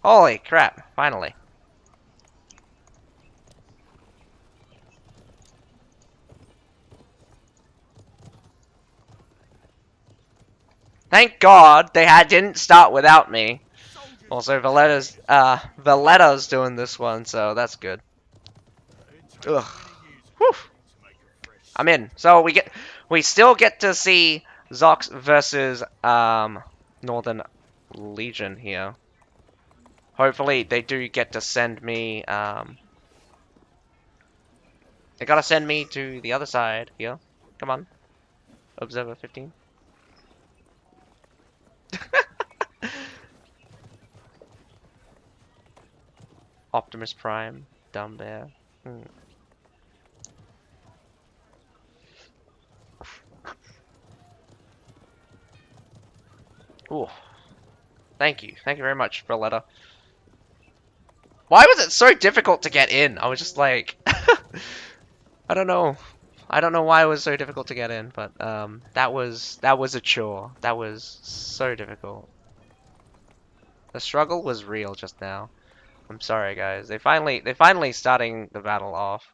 Holy crap. Finally. Thank God didn't start without me. Soldiers Also, don't train as Valletta's doing this one, so that's good. it takes Ugh. many years of Whew. training to make a fresh I'm in. soldier So into a barrel. we still get to see Zox versus Northern Legion here. Hopefully they do get to send me they gotta send me to the other side here. Come on. Observer 15. Optimus Prime, dumb bear. Hmm. Ooh. Thank you very much, Braletta. Why was it so difficult to get in? I was just like, I don't know. I don't know why it was so difficult to get in, but that was a chore. That was so difficult. The struggle was real just now. I'm sorry, guys. They finally starting the battle off.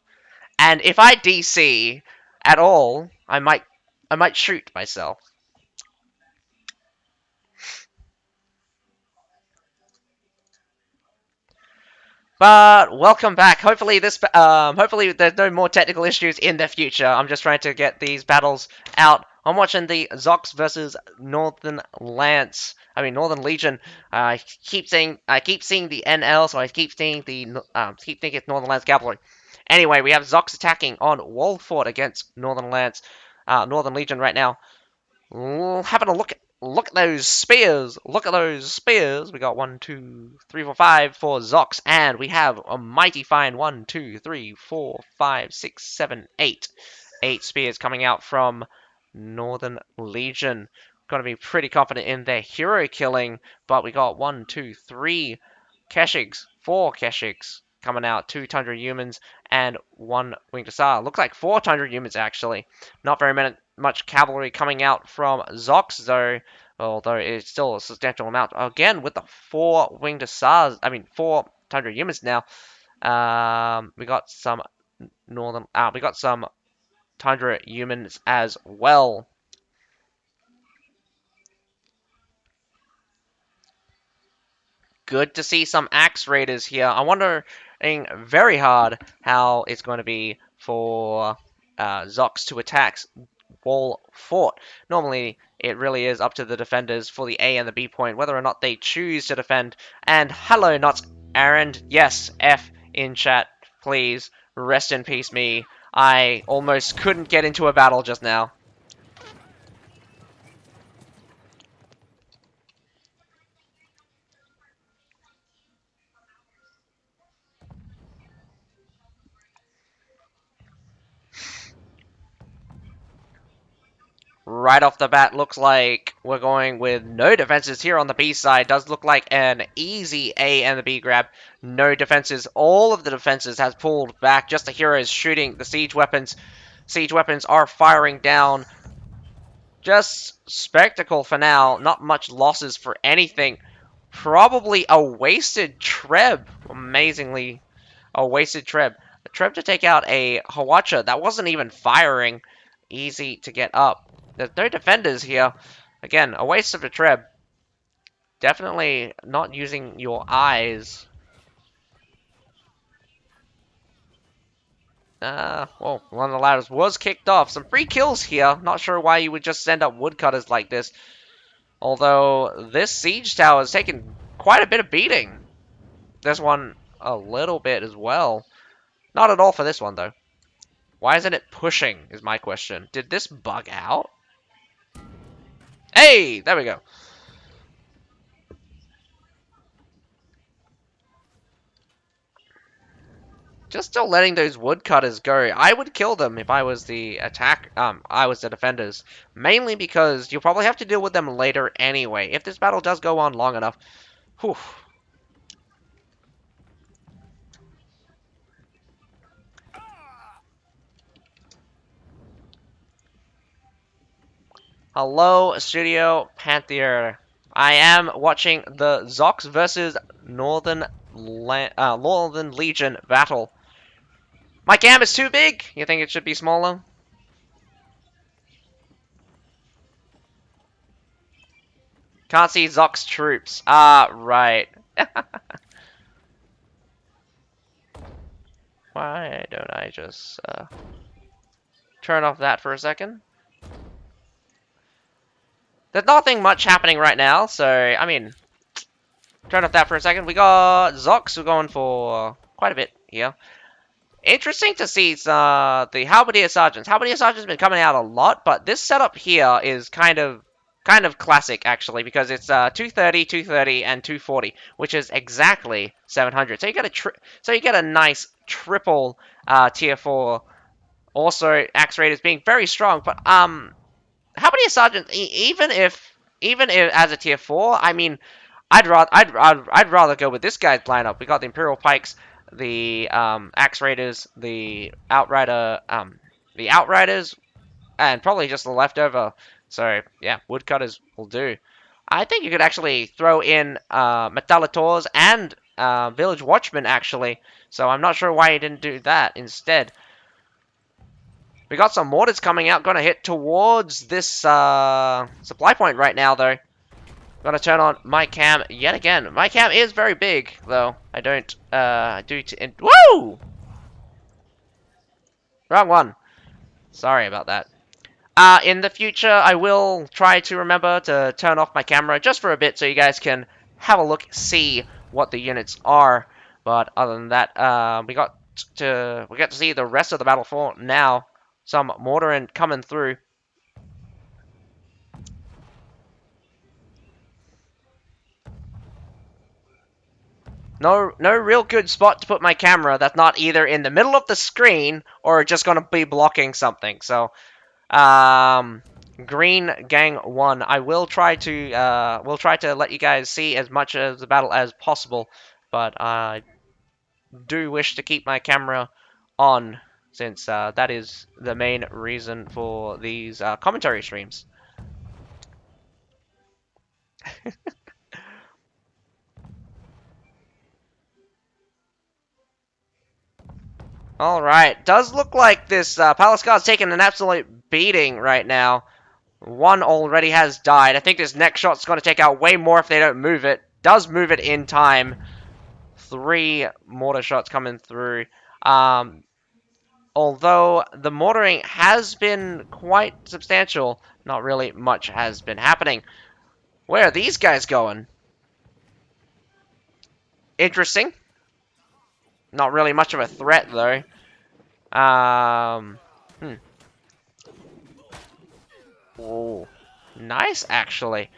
And if I DC at all, I might shoot myself. But welcome back. Hopefully there's no more technical issues in the future. I'm just trying to get these battles out. I'm watching the Zox versus Northern Lance. I mean Northern Legion. I keep seeing the NL, so I keep seeing keep thinking it's Northern Lance Cavalry. Anyway, we have Zox attacking on Wallfort against Northern Lance, Northern Legion right now. Having a look at those spears. Look at those spears. We got 1, 2, 3, 4, 5 for Zox, and we have a mighty fine 1, 2, 3, 4, 5, 6, 7, 8. 8 spears coming out from Northern Legion. Gonna be pretty confident in their hero killing, but we got 1, 2, 3 Keshigs, 4 Keshigs coming out, 2 Tundra humans, and 1 Winged Hussar. Looks like 4 Tundra humans actually. Not very much cavalry coming out from Zox though, although it's still a substantial amount. Again, with the 4 Winged Hussars, I mean 4 Tundra humans now. We got some we got some Tundra humans as well. Good to see some Axe Raiders here. I'm wondering very hard how it's going to be for Zox to attack Wall Fort. Normally, it really is up to the defenders for the A and the B point, whether or not they choose to defend. And hello, not Aaron. Yes, F in chat, please. Rest in peace, me. I almost couldn't get into a battle just now. Right off the bat, looks like we're going with no defenses here on the B side. Does look like an easy A and the B grab. No defenses. All of the defenses has pulled back. Just the heroes shooting the siege weapons. Siege weapons are firing down. Just spectacle for now. Not much losses for anything. Probably a wasted Treb. Amazingly, a wasted Treb. A Treb to take out a Hawacha that wasn't even firing. Easy to get up. There's no defenders here. Again, a waste of a Treb. Definitely not using your eyes. Well, one of the ladders was kicked off. Some free kills here. Not sure why you would just send up woodcutters like this. Although, this siege tower has taken quite a bit of beating. This one, a little bit as well. Not at all for this one, though. Why isn't it pushing, is my question. Did this bug out? Hey! There we go. Just still letting those woodcutters go. I would kill them if I was the I was the defenders. Mainly because you'll probably have to deal with them later anyway. If this battle does go on long enough. Whew. Hello, Studio Panther. I am watching the Zox versus Northern Legion battle. My cam is too big. You think it should be smaller? Can't see Zox troops. Ah, right. Why don't I just turn off that for a second? There's nothing much happening right now, so I mean, turn off that for a second. We got Zox going for quite a bit here. Interesting to see the Halberdier Sergeants. Halberdier Sergeants been coming out a lot, but this setup here is kind of classic actually because it's 230, 230, and 240, which is exactly 700. So you get a nice triple tier 4. Also, axe raiders being very strong, but Halberdier Sergeant even if as a tier 4, I mean I'd rather go with this guy's lineup. We got the Imperial Pikes, the Axe Raiders, the Outriders, and probably just the leftover. So yeah, Woodcutters will do. I think you could actually throw in Metallators and Village Watchmen actually. So I'm not sure why you didn't do that instead. We got some mortars coming out, gonna hit towards this supply point right now though. Gonna turn on my cam yet again. My cam is very big, though. I don't, woo! Wrong one. Sorry about that. In the future, I will try to remember to turn off my camera just for a bit so you guys can have a look, see what the units are. But other than that, we get to see the rest of the battle for now. Some mortaring coming through. No real good spot to put my camera that's not either in the middle of the screen or just gonna be blocking something. So, Green Gang 1. I will try to let you guys see as much of the battle as possible, but I do wish to keep my camera on since that is the main reason for these commentary streams. Alright, does look like this Palace Guard's taking an absolute beating right now. One already has died. I think this next shot's going to take out way more if they don't move it. Does move it in time. 3 mortar shots coming through. Although the mortaring has been quite substantial, not really much has been happening. Where are these guys going? Interesting. Not really much of a threat, though. Oh, nice, actually.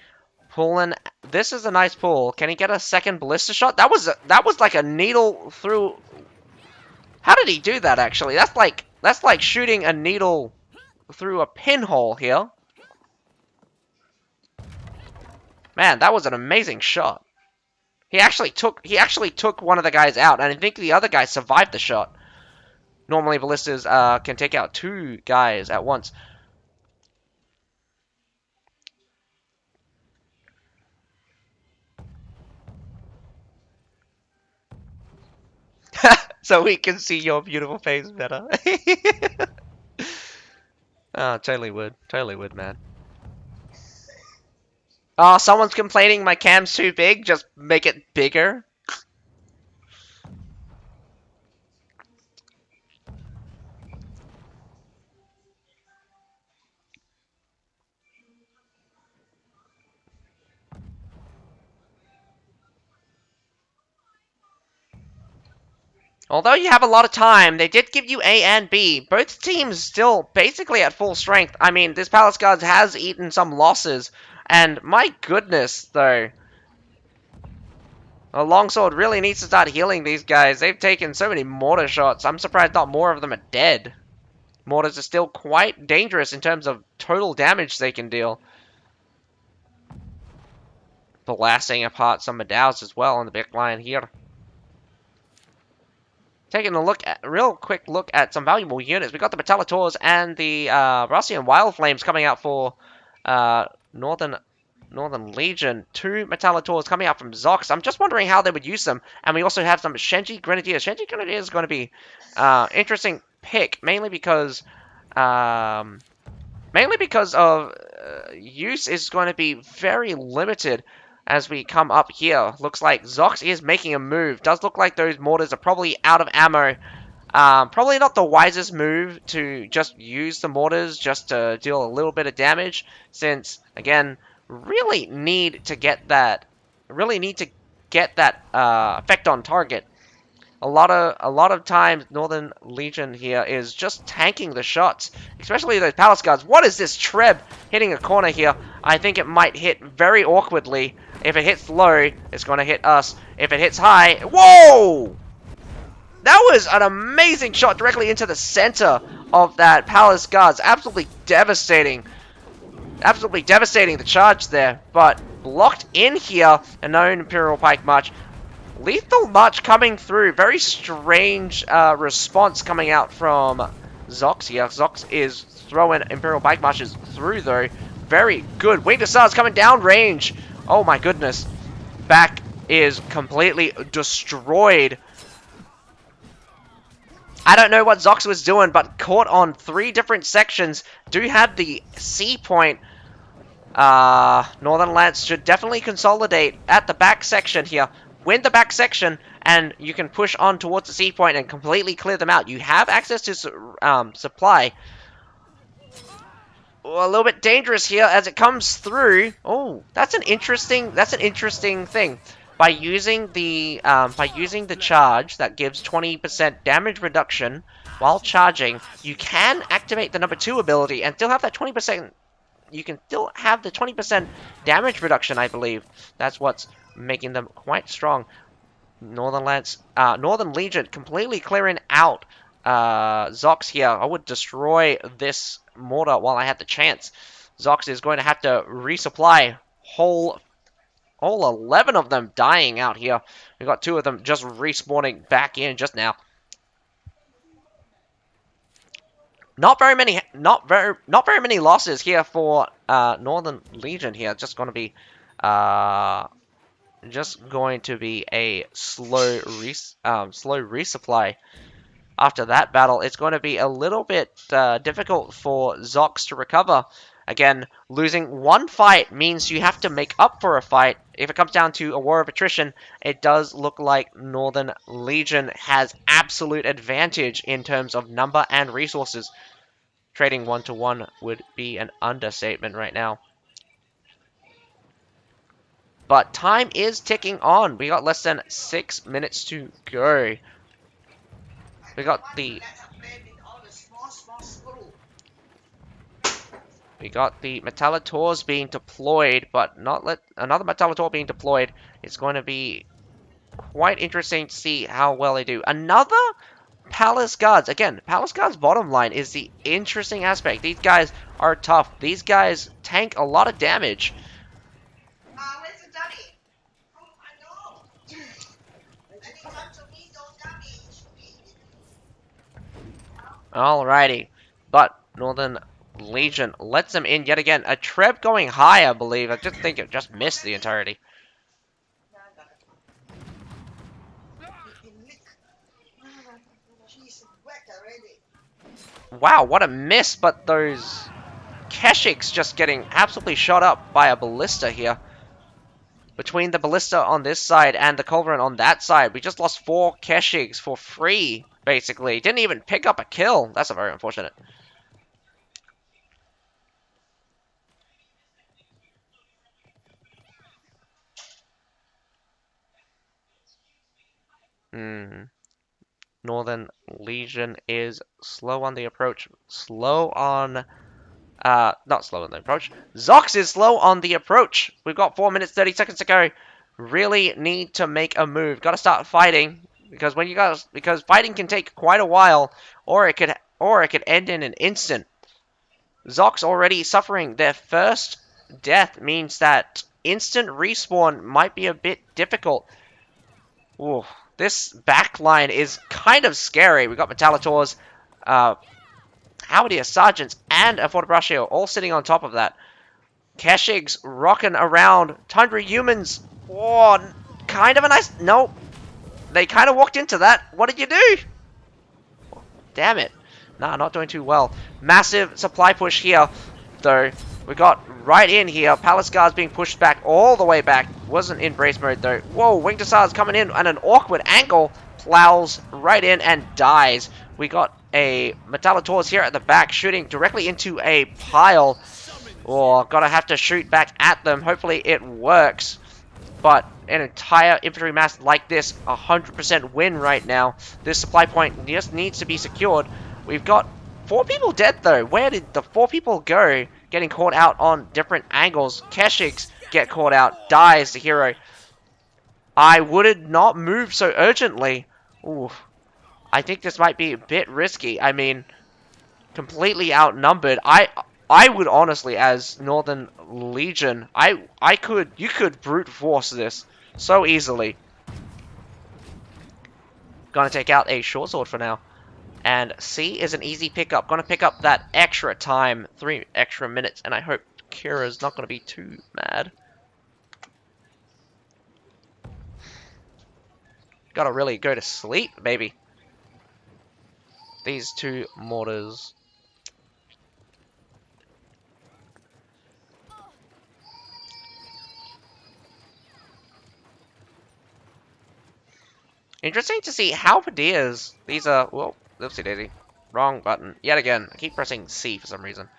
Pulling. This is a nice pull. Can he get a second ballista shot? That was like a needle through. How did he do that? Actually, that's like shooting a needle through a pinhole here. Man, that was an amazing shot. He actually took one of the guys out, and I think the other guy survived the shot. Normally, ballistas can take out 2 guys at once. So we can see your beautiful face better. Oh, totally would, man. Oh, someone's complaining my cam's too big. Just make it bigger. Although you have a lot of time, they did give you A and B. Both teams still basically at full strength. I mean, this Palace Guards has eaten some losses. And my goodness, though. A longsword really needs to start healing these guys. They've taken so many mortar shots. I'm surprised not more of them are dead. Mortars are still quite dangerous in terms of total damage they can deal. Blasting apart some Medows as well on the back line here. Taking a real quick look at some valuable units. We got the Metallators and the Russian Wild Flames coming out for Northern Legion, 2 Metallators coming out from Zox. I'm just wondering how they would use them. And we also have some Shenji Grenadiers. Shenji Grenadiers is going to be interesting pick, mainly because of use is going to be very limited as we come up here. Looks like Zox is making a move. Does look like those mortars are probably out of ammo. Probably not the wisest move to just use the mortars just to deal a little bit of damage, since again, really need to get that effect on target. A lot of times, Northern Legion here is just tanking the shots, especially those palace guards. What is this Treb hitting a corner here? I think it might hit very awkwardly. If it hits low, it's going to hit us. If it hits high, whoa! That was an amazing shot directly into the center of that palace guards. Absolutely devastating. Absolutely devastating the charge there, but blocked in here. A known Imperial Pike March. Lethal March coming through. Very strange response coming out from Zox here. Zox is throwing Imperial Pike Marches through, though. Very good. Winged Hussars coming down range. Oh my goodness. Back is completely destroyed. I don't know what Zox was doing, but caught on 3 different sections. Do have the C point. Northern Lance should definitely consolidate at the back section here. Win the back section, and you can push on towards the C point and completely clear them out. You have access to supply. Oh, a little bit dangerous here as it comes through. Oh, that's an interesting thing. By using the charge that gives 20% damage reduction while charging, you can activate the number 2 ability and still have that 20%. You can still have the 20% damage reduction, I believe. That's what's making them quite strong. Northern Legion completely clearing out Zox here. I would destroy this mortar while I had the chance. Zox is going to have to resupply. All 11 of them dying out here. We got 2 of them just respawning back in just now. Not very many losses here for Northern Legion here. Just going to be a slow resupply. After that battle, it's going to be a little bit difficult for Zox to recover. Again, losing 1 fight means you have to make up for a fight. If it comes down to a war of attrition, it does look like Northern Legion has absolute advantage in terms of number and resources. Trading 1-to-1 would be an understatement right now. But time is ticking on. We got less than 6 minutes to go. We got the Metallators being deployed, but not let another Metallator being deployed. It's going to be quite interesting to see how well they do. Another Palace Guards. Again, Palace Guards' bottom line is the interesting aspect. These guys are tough. These guys tank a lot of damage. Where's the dummy? Oh, I know. I think come to me, don't dummy. Alrighty. But Northern Legion lets them in yet again. A Treb going high, I believe. I just think it just missed the entirety. Wow, what a miss, but those Keshiks just getting absolutely shot up by a ballista here. Between the ballista on this side and the culverin on that side, we just lost 4 Keshiks for free, basically. Didn't even pick up a kill. That's very unfortunate. Northern Legion is slow on the approach. Not slow on the approach. Zox is slow on the approach. We've got 4 minutes, 30 seconds to go. Really need to make a move. Got to start fighting because because fighting can take quite a while, or it could end in an instant. Zox already suffering their first death means that instant respawn might be a bit difficult. Ooh, this backline is kind of scary. We've got Metallators, Halberdier Sergeants, and a Fortebraccio all sitting on top of that. Keshig's rocking around. Tundra humans. Oh, kind of a nice... Nope. They kind of walked into that. What did you do? Damn it. Nah, not doing too well. Massive supply push here, though. We got right in here. Palace Guard's being pushed back all the way back. Wasn't in brace mode, though. Whoa, Winged Hussar's coming in at an awkward angle. Plows right in and dies. We got a Metallitaurus here at the back shooting directly into a pile. Oh, gotta have to shoot back at them. Hopefully it works. But an entire infantry mass like this, 100% win right now. This supply point just needs to be secured. We've got 4 people dead though. Where did the 4 people go? Getting caught out on different angles. Keshiks get caught out. Dies the hero. I would not move so urgently. Ooh, I think this might be a bit risky. I mean, completely outnumbered. I would honestly, as Northern Legion, you could brute force this so easily. Gonna take out a short sword for now. And C is an easy pickup. Gonna pick up that extra time, 3 extra minutes, and I hope Kira's not gonna be too mad. Gotta really go to sleep, baby. These 2 mortars. Interesting to see halberdiers. These are, well, oopsie daisy. Wrong button. Yet again. I keep pressing C for some reason.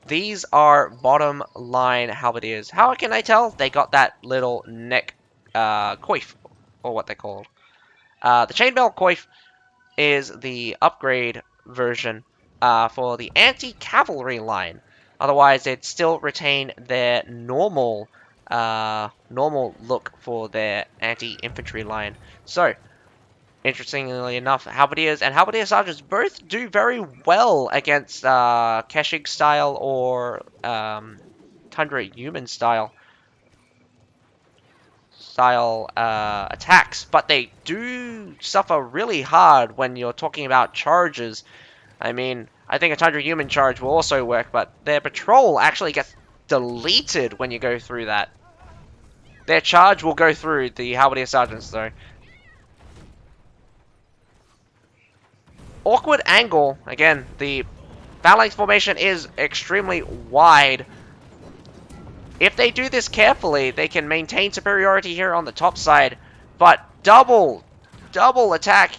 These are bottom line halberdiers. How can I tell? They got that little neck coif, or what they called. The chainmail coif is the upgrade version for the anti-cavalry line. Otherwise, they'd still retain their normal look for their anti-infantry line. So, interestingly enough, halberdiers and halberdier sergeants both do very well against Keshig style or Tundra human style attacks, but they do suffer really hard when you're talking about charges. I mean, I think a Tundra human charge will also work, but their patrol actually gets deleted when you go through that. Their charge will go through the halberdier sergeants, though. Awkward angle. Again, the phalanx formation is extremely wide. If they do this carefully, they can maintain superiority here on the top side. But double attack,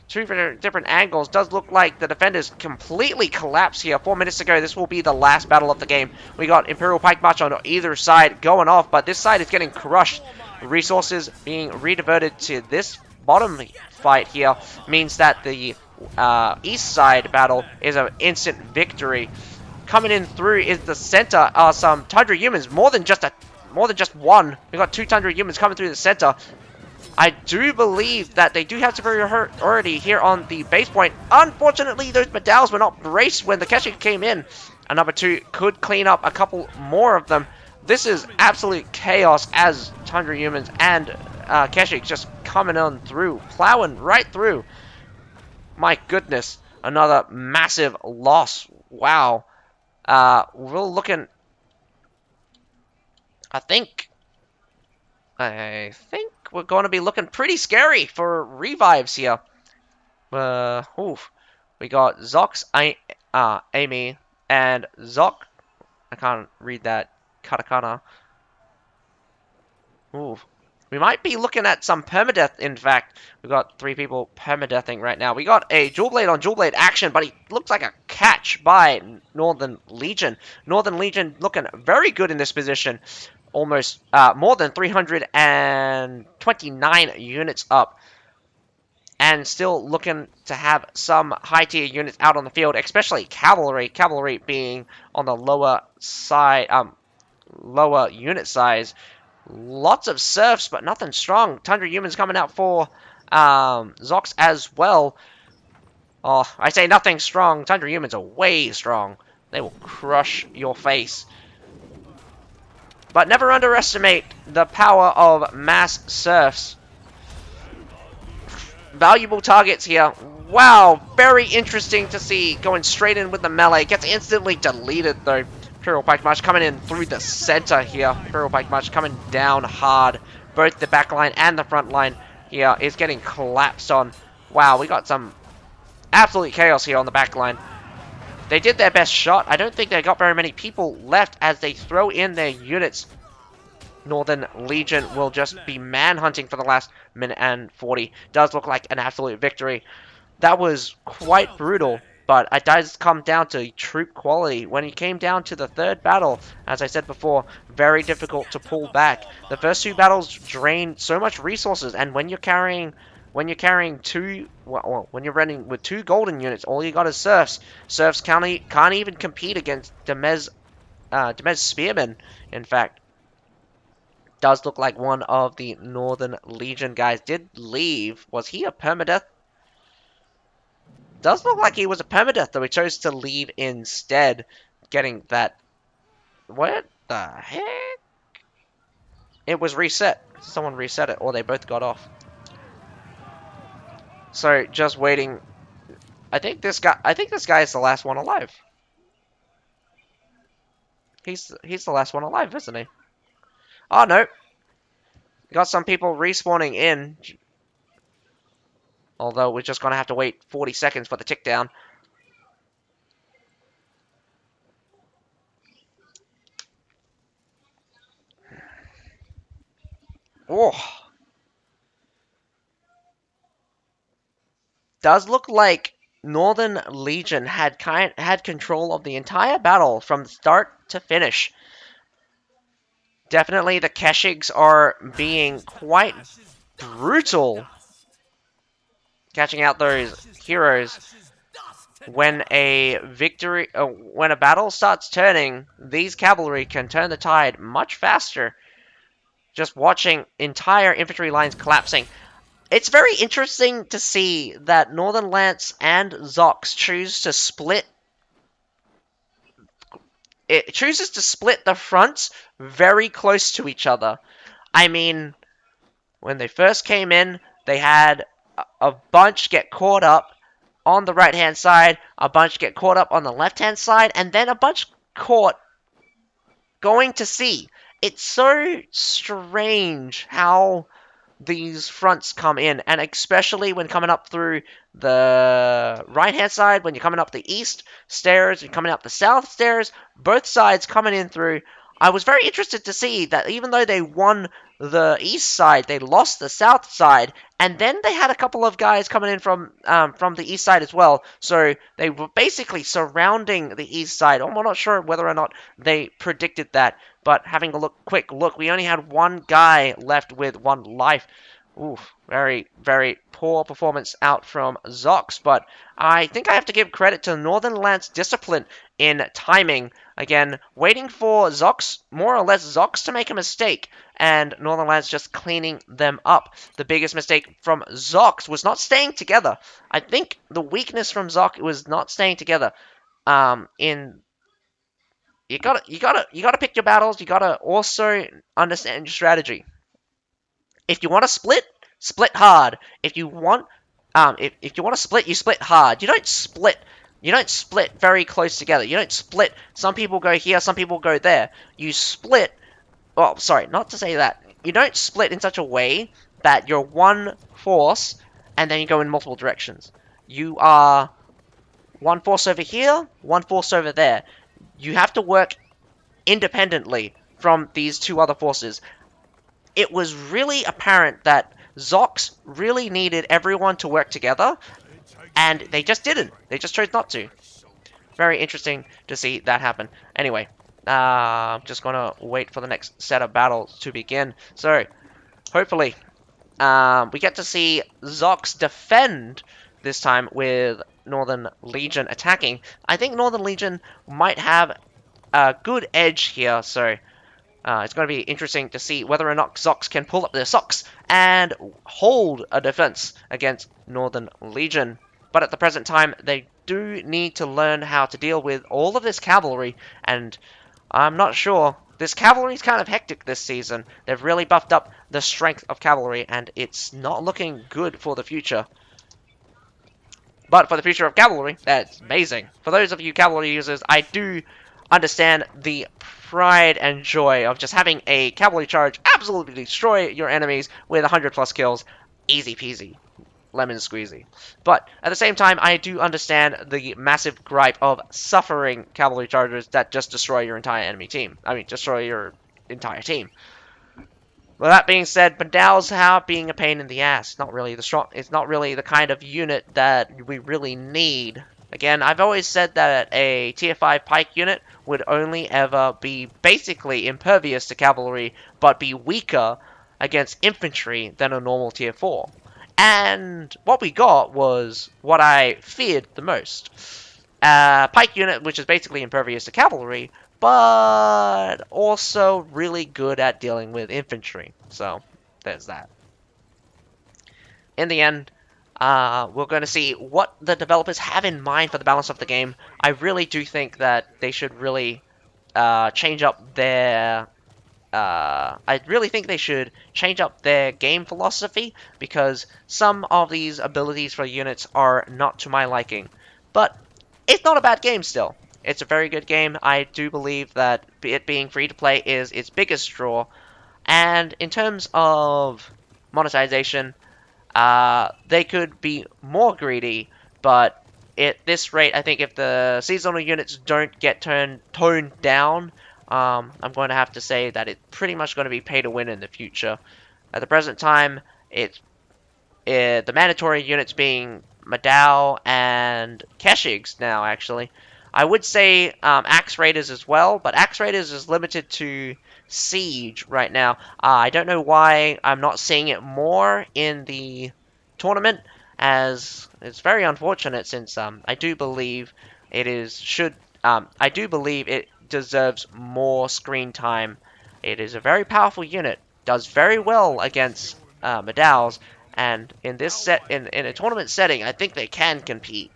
2 different angles. Does look like the defenders completely collapse here. 4 minutes ago, this will be the last battle of the game. We got Imperial Pike March on either side going off, but this side is getting crushed. Resources being rediverted to this bottom fight here means that the east side battle is an instant victory. Coming in through is the center are some Tundra humans, more than just one. We got 2 Tundra humans coming through the center. I do believe that they do have superiority here on the base point. Unfortunately, those medallions were not braced when the Keshik came in. A number 2 could clean up a couple more of them. This is absolute chaos as Tundra humans and Keshik just coming on through, plowing right through. My goodness, another massive loss. Wow. We're looking... I think we're going to be looking pretty scary for revives here. Oof. We got Zock's Amy and Zock. I can't read that katakana. Oof. We might be looking at some permadeath, in fact. We've got 3 people permadeathing right now. We got a dual blade on dual blade action, but he looks like a catch by Northern Legion. Northern Legion looking very good in this position. Almost more than 329 units up. And still looking to have some high tier units out on the field, especially cavalry. Cavalry being on the lower side, lower unit size. Lots of serfs, but nothing strong. Tundra humans coming out for Zox as well. Oh, I say nothing strong. Tundra humans are way strong. They will crush your face. But never underestimate the power of mass serfs. Valuable targets here. Wow, very interesting to see. Going straight in with the melee. Gets instantly deleted though. Imperial Pike March coming in through the center here. Imperial Pike March coming down hard. Both the back line and the front line here is getting collapsed on. Wow, we got some absolute chaos here on the back line. They did their best shot. I don't think they got very many people left as they throw in their units. Northern Legion will just be manhunting for the last minute and 40. Does look like an absolute victory. That was quite brutal, but it does come down to troop quality. When it came down to the third battle, as I said before, very difficult to pull back. The first two battles drained so much resources, and when you're carrying two, well, when you're running with two golden units, all you got is serfs. Serfs can't even compete against Demez spearmen. In fact, does look like one of the Northern Legion guys did leave. Was he a permadeath? Does look like he was a permadeath, though he chose to leave instead, getting that. What the heck? It was reset. Someone reset it, or they both got off. So just waiting. I think this guy is the last one alive. He's the last one alive, isn't he? Oh no. Got some people respawning in. Although we're just gonna have to wait 40 seconds for the tick down. Oh. Does look like Northern Legion had control of the entire battle from start to finish. Definitely the Keshigs are being quite brutal, catching out those heroes. When a battle starts turning, these cavalry can turn the tide much faster. Just watching entire infantry lines collapsing. It's very interesting to see that Northern Lance and Zox chooses to split the fronts very close to each other. I mean, when they first came in, they had a bunch get caught up on the right-hand side, a bunch get caught up on the left-hand side, and then a bunch caught going to sea. It's so strange how these fronts come in, and especially when coming up through the right-hand side, when you're coming up the east stairs, you're coming up the south stairs, both sides coming in through. I was very interested to see that even though they won the east side, they lost the south side, and then they had a couple of guys coming in from the east side as well. So they were basically surrounding the east side. I'm not sure whether or not they predicted that, but having a quick look, we only had one guy left with one life. Ooh, very, very poor performance out from Zox, but I think I have to give credit to Northern Lance discipline in timing. Again, waiting for Zox, more or less Zox, to make a mistake, and Northern Lance just cleaning them up. The biggest mistake from Zox was not staying together. I think the weakness from Zox was not staying together. You gotta pick your battles. You gotta also understand your strategy. If you want to split, split hard. If you want if you want to split, you split hard. You don't split very close together. You don't split. Some people go here, some people go there. You split. Well, sorry, not to say that. You don't split in such a way that you're one force and then you go in multiple directions. You are one force over here, one force over there. You have to work independently from these two other forces. It was really apparent that Zox really needed everyone to work together, and they just didn't. They just chose not to. Very interesting to see that happen. Anyway, I'm just gonna wait for the next set of battles to begin. So, hopefully, we get to see Zox defend this time with Northern Legion attacking. I think Northern Legion might have a good edge here, so it's going to be interesting to see whether or not Zox can pull up their socks and hold a defense against Northern Legion. But at the present time, they do need to learn how to deal with all of this cavalry, and I'm not sure. This cavalry is kind of hectic this season. They've really buffed up the strength of cavalry, and it's not looking good for the future. But for the future of cavalry, that's amazing. For those of you cavalry users, I understand the pride and joy of just having a cavalry charge absolutely destroy your enemies with 100 plus kills. Easy peasy. Lemon squeezy. But at the same time, I do understand the massive gripe of suffering cavalry chargers that just destroy your entire enemy team. I mean, destroy your entire team. Well, that being said, Bandal's have being a pain in the ass. Not really the strong. It's not really the kind of unit that we really need. Again, I've always said that a tier 5 pike unit would only ever be basically impervious to cavalry, but be weaker against infantry than a normal tier 4. And what we got was what I feared the most. A pike unit, which is basically impervious to cavalry, but also really good at dealing with infantry. So, there's that. In the end, we're going to see what the developers have in mind for the balance of the game. I really do think that they should really change up their I really think they should change up their game philosophy because some of these abilities for units are not to my liking. But it's not a bad game still. It's a very good game. I do believe that it being free to play is its biggest draw. And in terms of monetization, they could be more greedy, but at this rate, I think if the seasonal units don't get toned down, I'm going to have to say that it's pretty much going to be pay to win in the future. At the present time, it's the mandatory units being Madao and Keshigs now, actually. I would say Axe Raiders as well, but Axe Raiders is limited to Siege right now. I don't know why I'm not seeing it more in the tournament, as it's very unfortunate since I do believe I do believe it deserves more screen time. It is a very powerful unit, does very well against Madao's, and in this in a tournament setting, I think they can compete.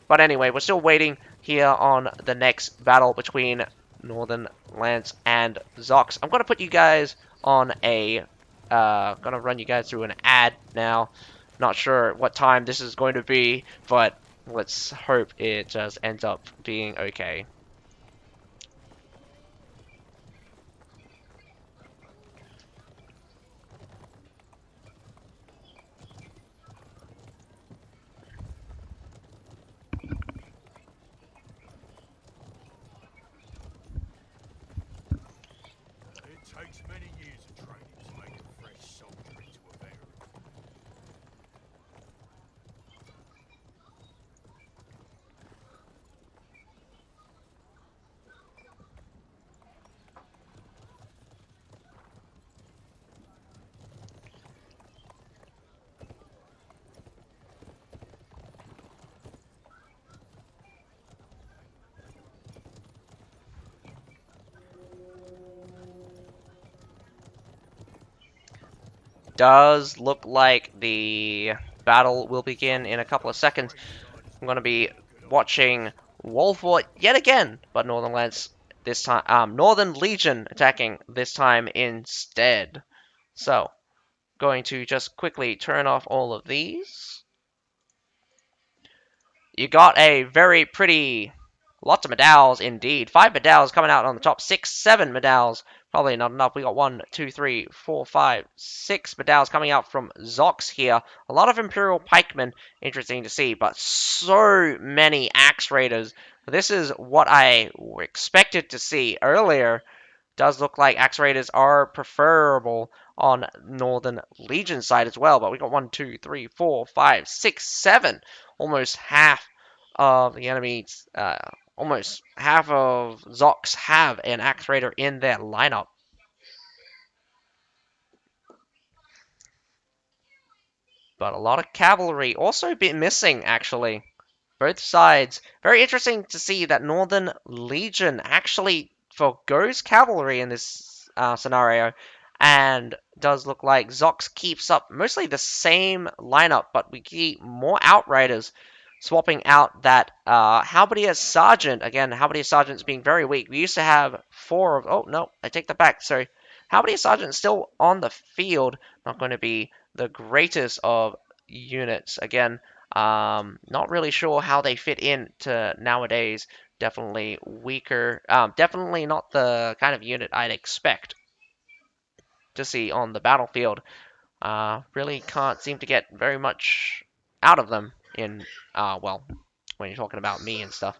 But anyway, we're still waiting here on the next battle between Northern Lance and Zox. I'm gonna put you guys on a gonna run you guys through an ad now. Not sure what time this is going to be, but let's hope it just ends up being okay. It takes many years of training to make a fresh soldier into a veteran. Does look like the battle will begin in a couple of seconds. I'm going to be watching Wolfort yet again, but Northern Lance this time, Northern Legion attacking this time instead. So, going to just quickly turn off all of these. You got a very pretty, lots of medals indeed. 5 medals coming out on the top. 6, 7 medals. Probably not enough. We got 1, 2, 3, 4, 5, 6 medals coming out from Zox here. A lot of Imperial Pikemen. Interesting to see. But so many Axe Raiders. This is what I expected to see earlier. Does look like Axe Raiders are preferable on Northern Legion side as well. But we got 1, 2, 3, 4, 5, 6, 7. Almost half of the enemies, almost half of Zox have an Axe Raider in their lineup. But a lot of cavalry also been missing, actually. Both sides. Very interesting to see that Northern Legion actually forgoes cavalry in this scenario, and does look like Zox keeps up mostly the same lineup, but we get more Outriders, swapping out that Halberdier Sergeant. Again, Halberdier Sergeant's being very weak. We used to have 4 of... Oh, no, I take that back. So, Halberdier Sergeant's still on the field. Not going to be the greatest of units. Again, Not really sure how they fit into nowadays. Definitely weaker. Definitely not the kind of unit I'd expect to see on the battlefield. Really can't seem to get very much out of them in, well, when you're talking about me and stuff.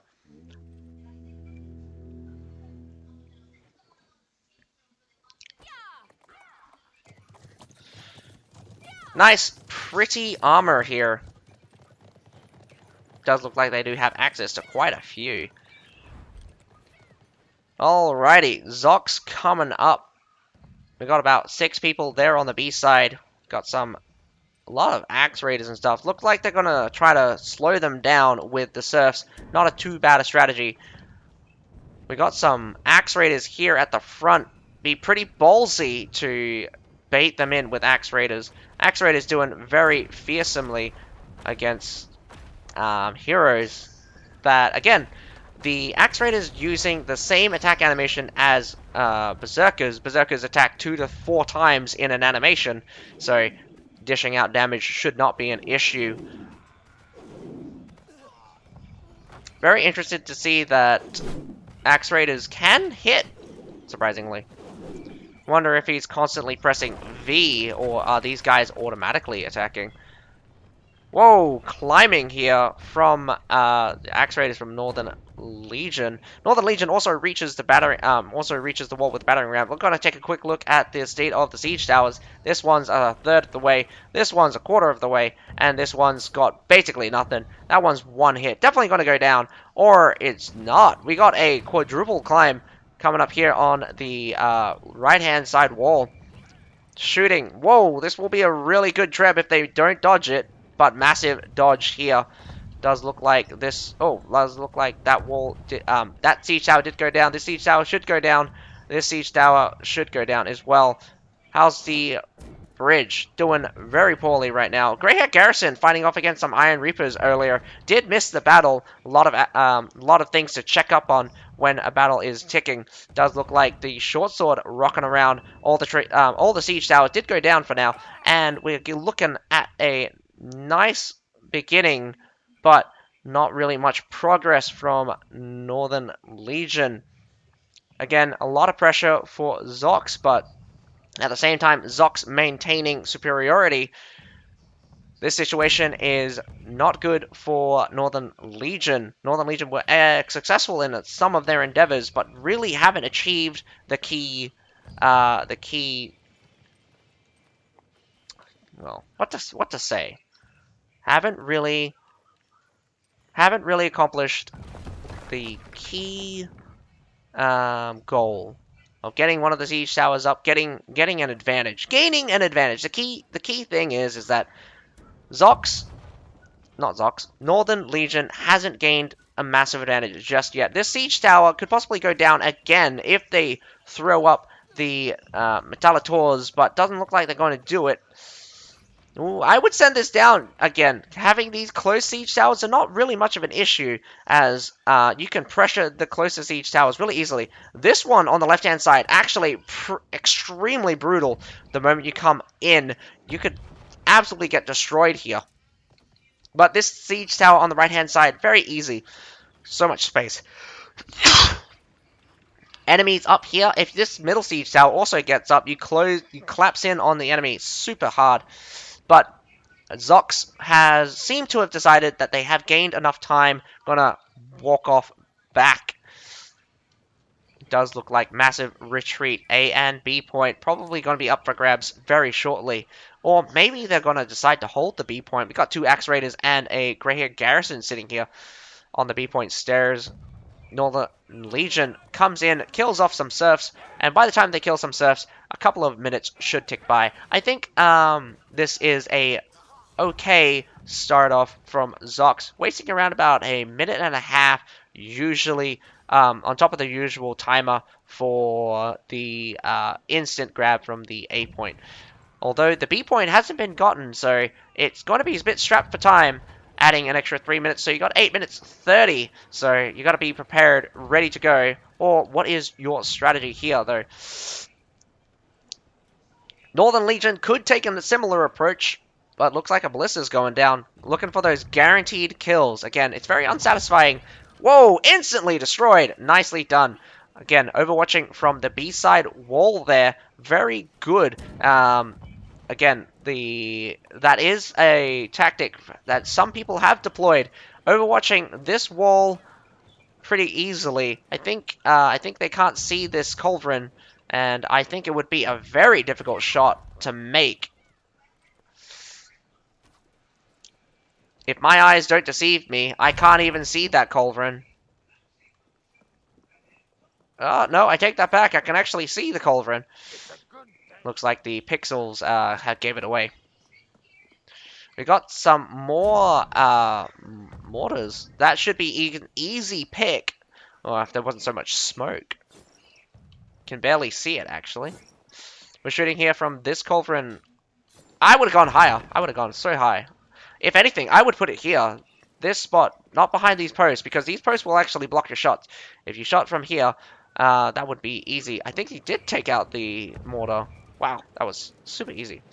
Nice, pretty armor here. Does look like they do have access to quite a few. Alrighty, Zock's coming up. We got about 6 people there on the B side. Got a lot of axe raiders and stuff. Look like they're gonna try to slow them down with the serfs. Not a too bad a strategy. We got some axe raiders here at the front. Be pretty ballsy to bait them in with axe raiders. Axe raiders doing very fearsomely against heroes that, again, the axe raiders using the same attack animation as berserkers. Berserkers attack 2 to 4 times in an animation, so dishing out damage should not be an issue. Very interested to see that axe raiders can hit, surprisingly. Wonder if he's constantly pressing V, or are these guys automatically attacking? Whoa, climbing here from axe raiders from Northern Legion. Northern Legion also reaches the wall with the battering ram. We're gonna take a quick look at the state of the siege towers. This one's a third of the way, this one's a quarter of the way, and this one's got basically nothing. That one's one hit. Definitely gonna go down, or it's not. We got a quadruple climb coming up here on the right-hand side wall. Shooting. Whoa, this will be a really good trap if they don't dodge it. But massive dodge here. Does look like this. Oh, does look like that wall. That siege tower did go down. This siege tower should go down. This siege tower should go down as well. How's the bridge? Doing very poorly right now. Greyhair Garrison fighting off against some Iron Reapers earlier. Did miss the battle. A lot of things to check up on when a battle is ticking. Does look like the short sword rocking around. All the siege towers did go down for now, and we're looking at a nice beginning, but not really much progress from Northern Legion. Again, a lot of pressure for Zox, but at the same time, Zox maintaining superiority. This situation is not good for Northern Legion. Northern Legion were successful in some of their endeavors, but really haven't achieved the key. Well, what to say? Haven't really accomplished the key goal of getting one of the siege towers up, getting an advantage, gaining an advantage. The key thing is that Northern Legion hasn't gained a massive advantage just yet. This siege tower could possibly go down again if they throw up the Metallators, but doesn't look like they're going to do it. Ooh, I would send this down again. Having these close siege towers are not really much of an issue, as you can pressure the closer siege towers really easily. This one on the left-hand side, actually extremely brutal. The moment you come in, you could absolutely get destroyed here. But this siege tower on the right-hand side, very easy. So much space. Enemies up here. If this middle siege tower also gets up, you collapse in on the enemy super hard. But Zox has seemed to have decided that they have gained enough time. Gonna walk off back. It does look like massive retreat. A and B point probably going to be up for grabs very shortly. Or maybe they're going to decide to hold the B point. We got 2 Axe Raiders and a Greyhair Garrison sitting here on the B point stairs. Northern Legion comes in, kills off some serfs, and by the time they kill some serfs, a couple of minutes should tick by. I think this is a okay start off from Zox, wasting around about a minute and a half, usually on top of the usual timer for the instant grab from the A point. Although the B point hasn't been gotten, so it's going to be a bit strapped for time, adding an extra 3 minutes, so you got 8 minutes 30, so you got to be prepared, ready to go. Or what is your strategy here, though? Northern Legion could take a similar approach, but looks like a ballista's going down. Looking for those guaranteed kills. Again, it's very unsatisfying. Whoa, instantly destroyed. Nicely done. Again, overwatching from the B-side wall there. Very good. Again, that is a tactic that some people have deployed. Overwatching this wall pretty easily. I think they can't see this Culverin, and I think it would be a very difficult shot to make. If my eyes don't deceive me, I can't even see that Culverin. Oh, no, I take that back. I can actually see the Culverin. Looks like the pixels gave it away. We got some more mortars. That should be an easy pick. Or if there wasn't so much smoke. Can barely see it, actually. We're shooting here from this Culverin. I would have gone higher. I would have gone so high. If anything, I would put it here. This spot, not behind these posts, because these posts will actually block your shots. If you shot from here, that would be easy. I think he did take out the mortar. Wow, that was super easy.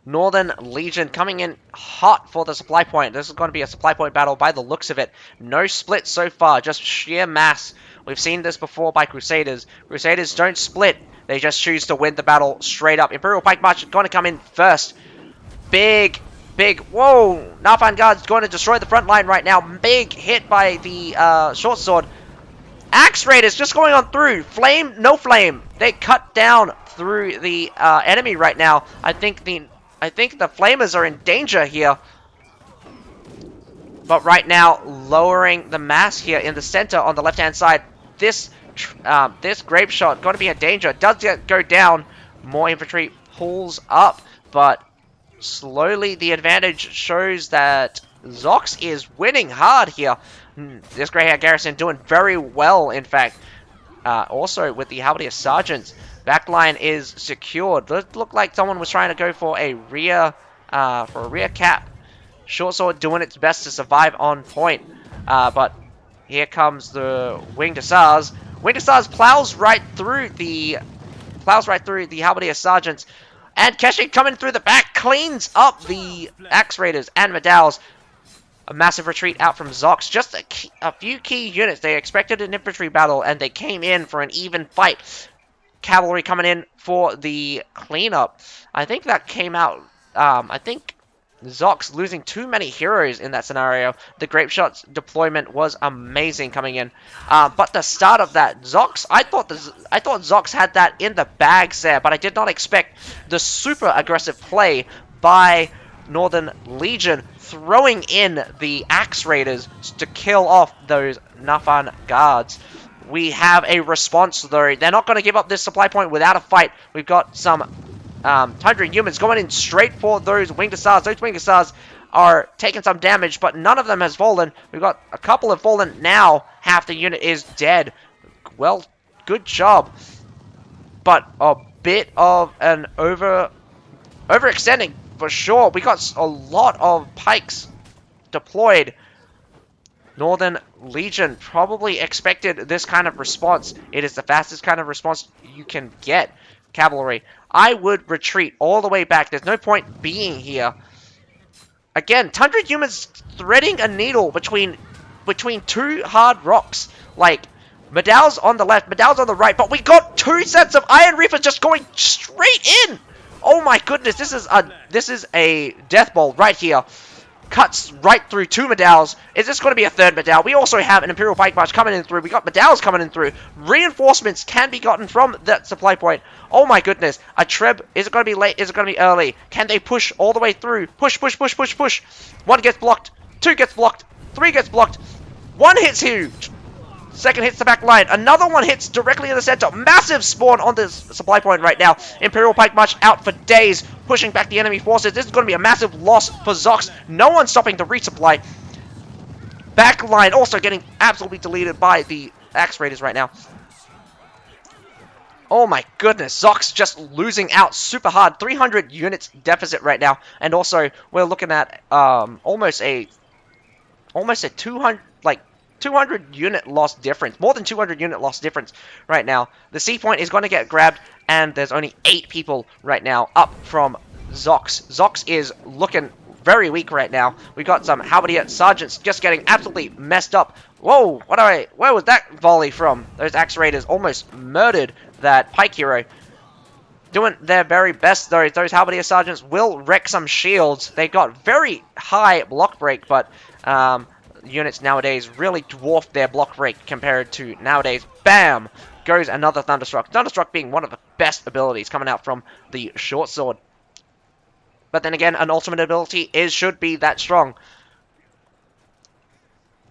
Northern Legion coming in hot for the supply point. This is going to be a supply point battle by the looks of it. No split so far, just sheer mass. We've seen this before by Crusaders. Crusaders don't split. They just choose to win the battle straight up. Imperial Pike March is going to come in first. Big, whoa! Nafan Guard's going to destroy the front line right now. Big hit by the short sword. Axe Raiders just going on through. Flame, no flame. They cut down through the enemy right now. I think the flamers are in danger here. But right now, lowering the mass here in the center on the left-hand side. This grape shot going to be a danger. It does go down. More infantry pulls up, but slowly the advantage shows that Zox is winning hard here. This Greyhound Garrison doing very well, in fact. Also, with the Halberdier Sergeants, backline is secured. It looked like someone was trying to go for a rear cap. Short sword doing its best to survive on point. But here comes the Winged Hussars. Winged Hussars plows right through the Halberdier Sergeants. And Keshe coming through the back cleans up the Axe Raiders and Medals. A massive retreat out from Zox. Just a few key units. They expected an infantry battle, and they came in for an even fight. Cavalry coming in for the cleanup. I think that came out... I think Zox losing too many heroes in that scenario. The Grape Shot's deployment was amazing coming in. But the start of that, Zox... I thought Zox had that in the bags there, but I did not expect the super aggressive play by Northern Legion, throwing in the Axe Raiders to kill off those Nafan guards. We have a response, though. They're not going to give up this supply point without a fight. We've got some Tundra humans going in straight for those Winged Hussars. Those Winged Hussars are taking some damage, but none of them has fallen. We've got a couple have fallen. Now half the unit is dead. Well, good job. But a bit of an overextending for sure. We got a lot of pikes deployed. Northern Legion probably expected this kind of response. It is the fastest kind of response you can get. Cavalry, I would retreat all the way back. There's no point being here. Again, Tundra humans threading a needle between two hard rocks. Like, Medal's on the left, Medal's on the right, but we got two sets of Iron Reapers just going straight in. Oh my goodness, this is a death bowl right here. Cuts right through two Medals. Is this going to be a third Medal? We also have an Imperial Pike March coming in through. We got Medals coming in through. Reinforcements can be gotten from that supply point. Oh my goodness. A Treb. Is it going to be late? Is it going to be early? Can they push all the way through? Push, push, push, push, push. One gets blocked. Two gets blocked. Three gets blocked. One hits huge. Second hits the back line. Another one hits directly in the center. Massive spawn on this supply point right now. Imperial Pike March out for days, pushing back the enemy forces. This is going to be a massive loss for Zox. No one stopping the resupply. Back line also getting absolutely deleted by the Axe Raiders right now. Oh my goodness, Zox just losing out super hard. 300 units deficit right now. And also, we're looking at almost a 200 unit loss difference. More than 200 unit loss difference right now. The C point is going to get grabbed, and there's only 8 people right now up from Zox. Zox is looking very weak right now. We got some Halberdier Sergeants just getting absolutely messed up. Whoa, where was that volley from? Those Axe Raiders almost murdered that Pike Hero. Doing their very best, though. Those Halberdier Sergeants will wreck some shields. They got very high block break, but units nowadays really dwarf their block break compared to nowadays. Bam! Goes another Thunderstruck. Thunderstruck being one of the best abilities coming out from the short sword. But then again, an ultimate ability should be that strong.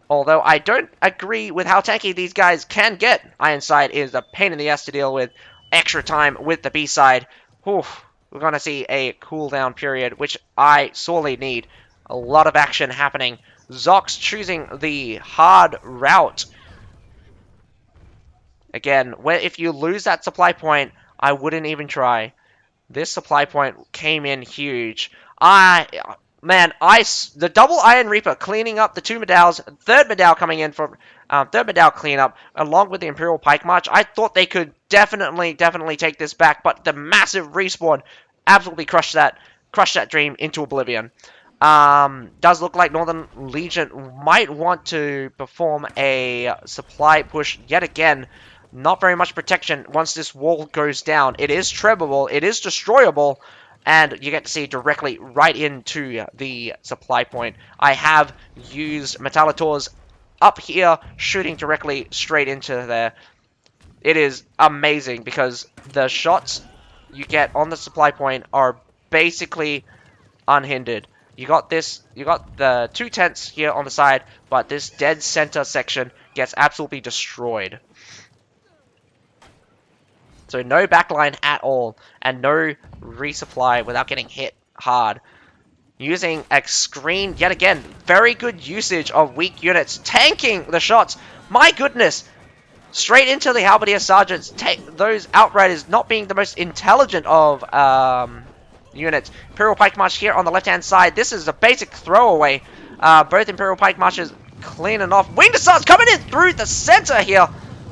Although I don't agree with how tanky these guys can get. Ironside is a pain in the ass to deal with. Extra time with the B-side. Oof, we're going to see a cooldown period, which I sorely need. A lot of action happening. Zox choosing the hard route. Again, if you lose that supply point, I wouldn't even try. This supply point came in huge. The double Iron Reaper cleaning up the two medals, third medal coming in for third medal cleanup, along with the Imperial Pike March. I thought they could definitely take this back, but the massive respawn absolutely crushed that dream into oblivion. Does look like Northern Legion might want to perform a supply push yet again. Not very much protection once this wall goes down. It is trebable, it is destroyable, and you get to see directly right into the supply point. I have used Metallators up here, shooting directly straight into there. It is amazing because the shots you get on the supply point are basically unhindered. You got the two tents here on the side, but this dead center section gets absolutely destroyed. So no backline at all, and no resupply without getting hit hard. Using a screen, yet again, very good usage of weak units, tanking the shots. My goodness! Straight into the Halberdier Sergeants, those Outriders not being the most intelligent of units. Imperial Pike March here on the left-hand side. This is a basic throwaway. Both Imperial Pike Marches cleaning off. Winged Assault's coming in through the center here.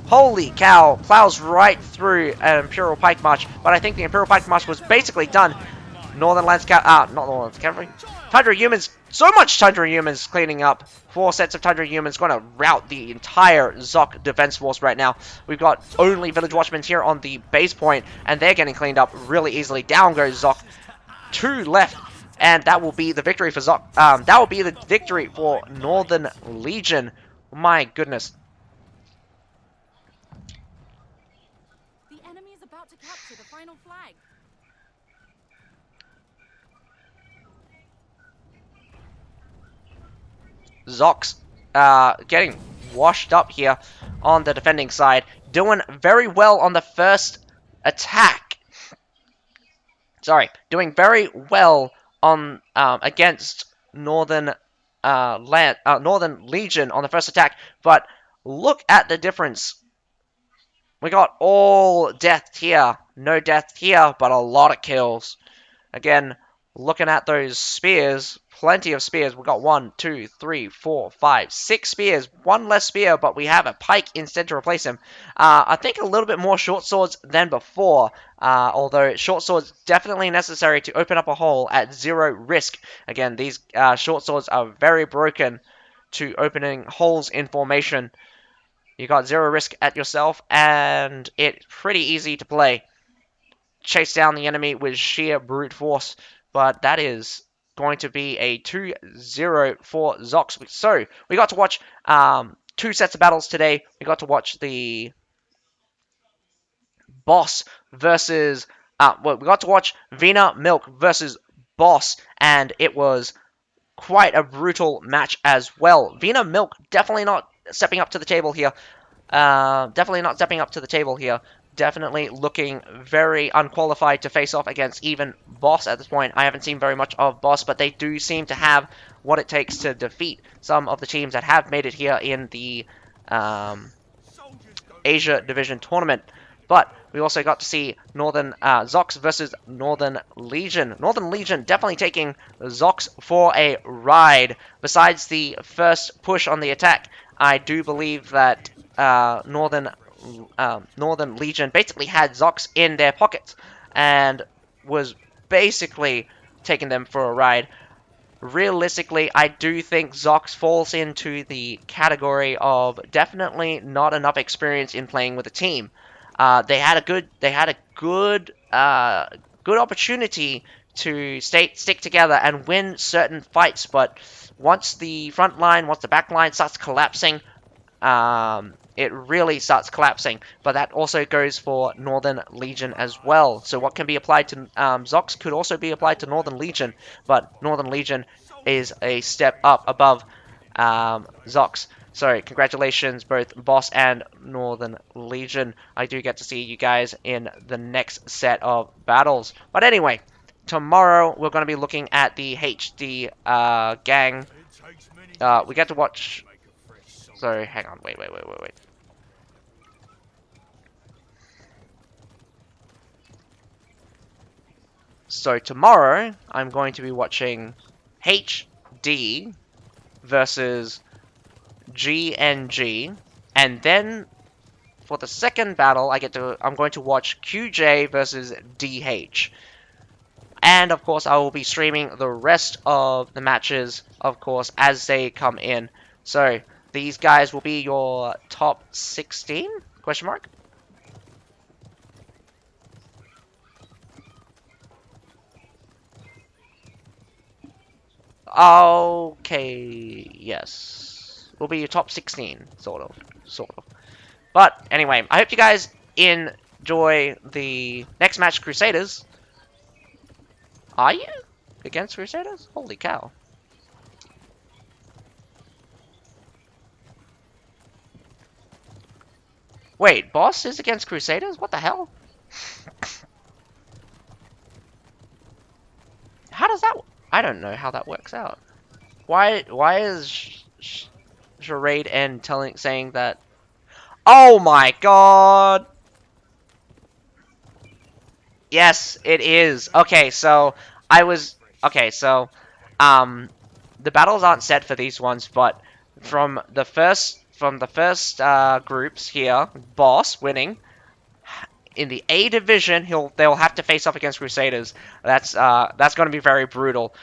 Holy cow, plows right through an Imperial Pike March, but I think the Imperial Pike March was basically done. Northern Lands not Northern Lands Cavalry. Tundra Humans, so much Tundra Humans cleaning up. 4 sets of Tundra Humans going to rout the entire Zock defense force right now. We've got only Village Watchmen here on the base point, and they're getting cleaned up really easily. Down goes Zock. 2 left, and that will be the victory for Zock. That will be the victory for Northern Legion. My goodness. About to capture the final flag. Zox getting washed up here on the defending side. Doing very well on the first attack. Sorry, doing very well on against Northern Legion on the first attack, but look at the difference. We got all death here. No death here, but a lot of kills. Again, looking at those spears, plenty of spears. We got 1, 2, 3, 4, 5, 6 spears. 1 less spear, but we have a pike instead to replace him. I think a little bit more short swords than before. Although short swords definitely necessary to open up a hole at 0 risk. Again, these short swords are very broken to opening holes in formation. You got 0 risk at yourself, and it's pretty easy to play. Chase down the enemy with sheer brute force, but that is going to be a 2-0 for Zox. So, we got to watch 2 sets of battles today. We got to watch the Boss versus... we got to watch VinaMilk versus Boss, and it was quite a brutal match as well. VinaMilk definitely not stepping up to the table here. Definitely looking very unqualified to face off against even Boss at this point. I haven't seen very much of Boss, but they do seem to have what it takes to defeat some of the teams that have made it here in the Asia Division Tournament. But we also got to see Northern Zox versus Northern Legion. Northern Legion definitely taking Zox for a ride. Besides the first push on the attack, I do believe that Northern Legion basically had Zox in their pockets and was basically taking them for a ride. Realistically, I do think Zox falls into the category of definitely not enough experience in playing with a team. They had a good opportunity to stick together and win certain fights, but once the front line, once the back line starts collapsing, it really starts collapsing. But that also goes for Northern Legion as well. So what can be applied to Zox could also be applied to Northern Legion, but Northern Legion is a step up above Zox. So congratulations, both Boss and Northern Legion. I do get to see you guys in the next set of battles. But anyway, tomorrow we're going to be looking at the HD gang. We get to watch. So hang on, wait. So tomorrow I'm going to be watching HD versus GNG, and then for the second battle I'm going to watch QJ versus DH. And of course I will be streaming the rest of the matches, of course, as they come in. So these guys will be your top 16? Question mark? Okay, yes. Will be your top 16, sort of. But anyway, I hope you guys enjoy the next match, Crusaders. Are you against Crusaders? Holy cow. Wait, Boss is against Crusaders? What the hell? How does that... I don't know how that works out. Why is Charade N saying that... Oh my god! Yes, it is. Okay, so okay, so the battles aren't set for these ones, but from the first groups here, Boss winning in the A division, they'll have to face off against Crusaders. That's going to be very brutal.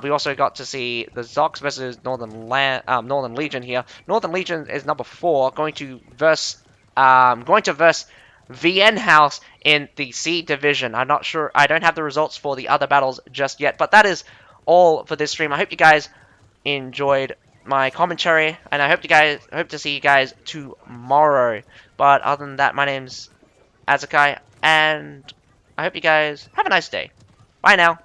We also got to see the Zox versus Northern Legion here. Northern Legion is number 4, going to verse VN House in the C division. I'm not sure. I don't have the results for the other battles just yet, but that is all for this stream. I hope you guys enjoyed my commentary, and I hope to see you guys tomorrow. But other than that, my name's Azakai, and I hope you guys have a nice day. Bye now.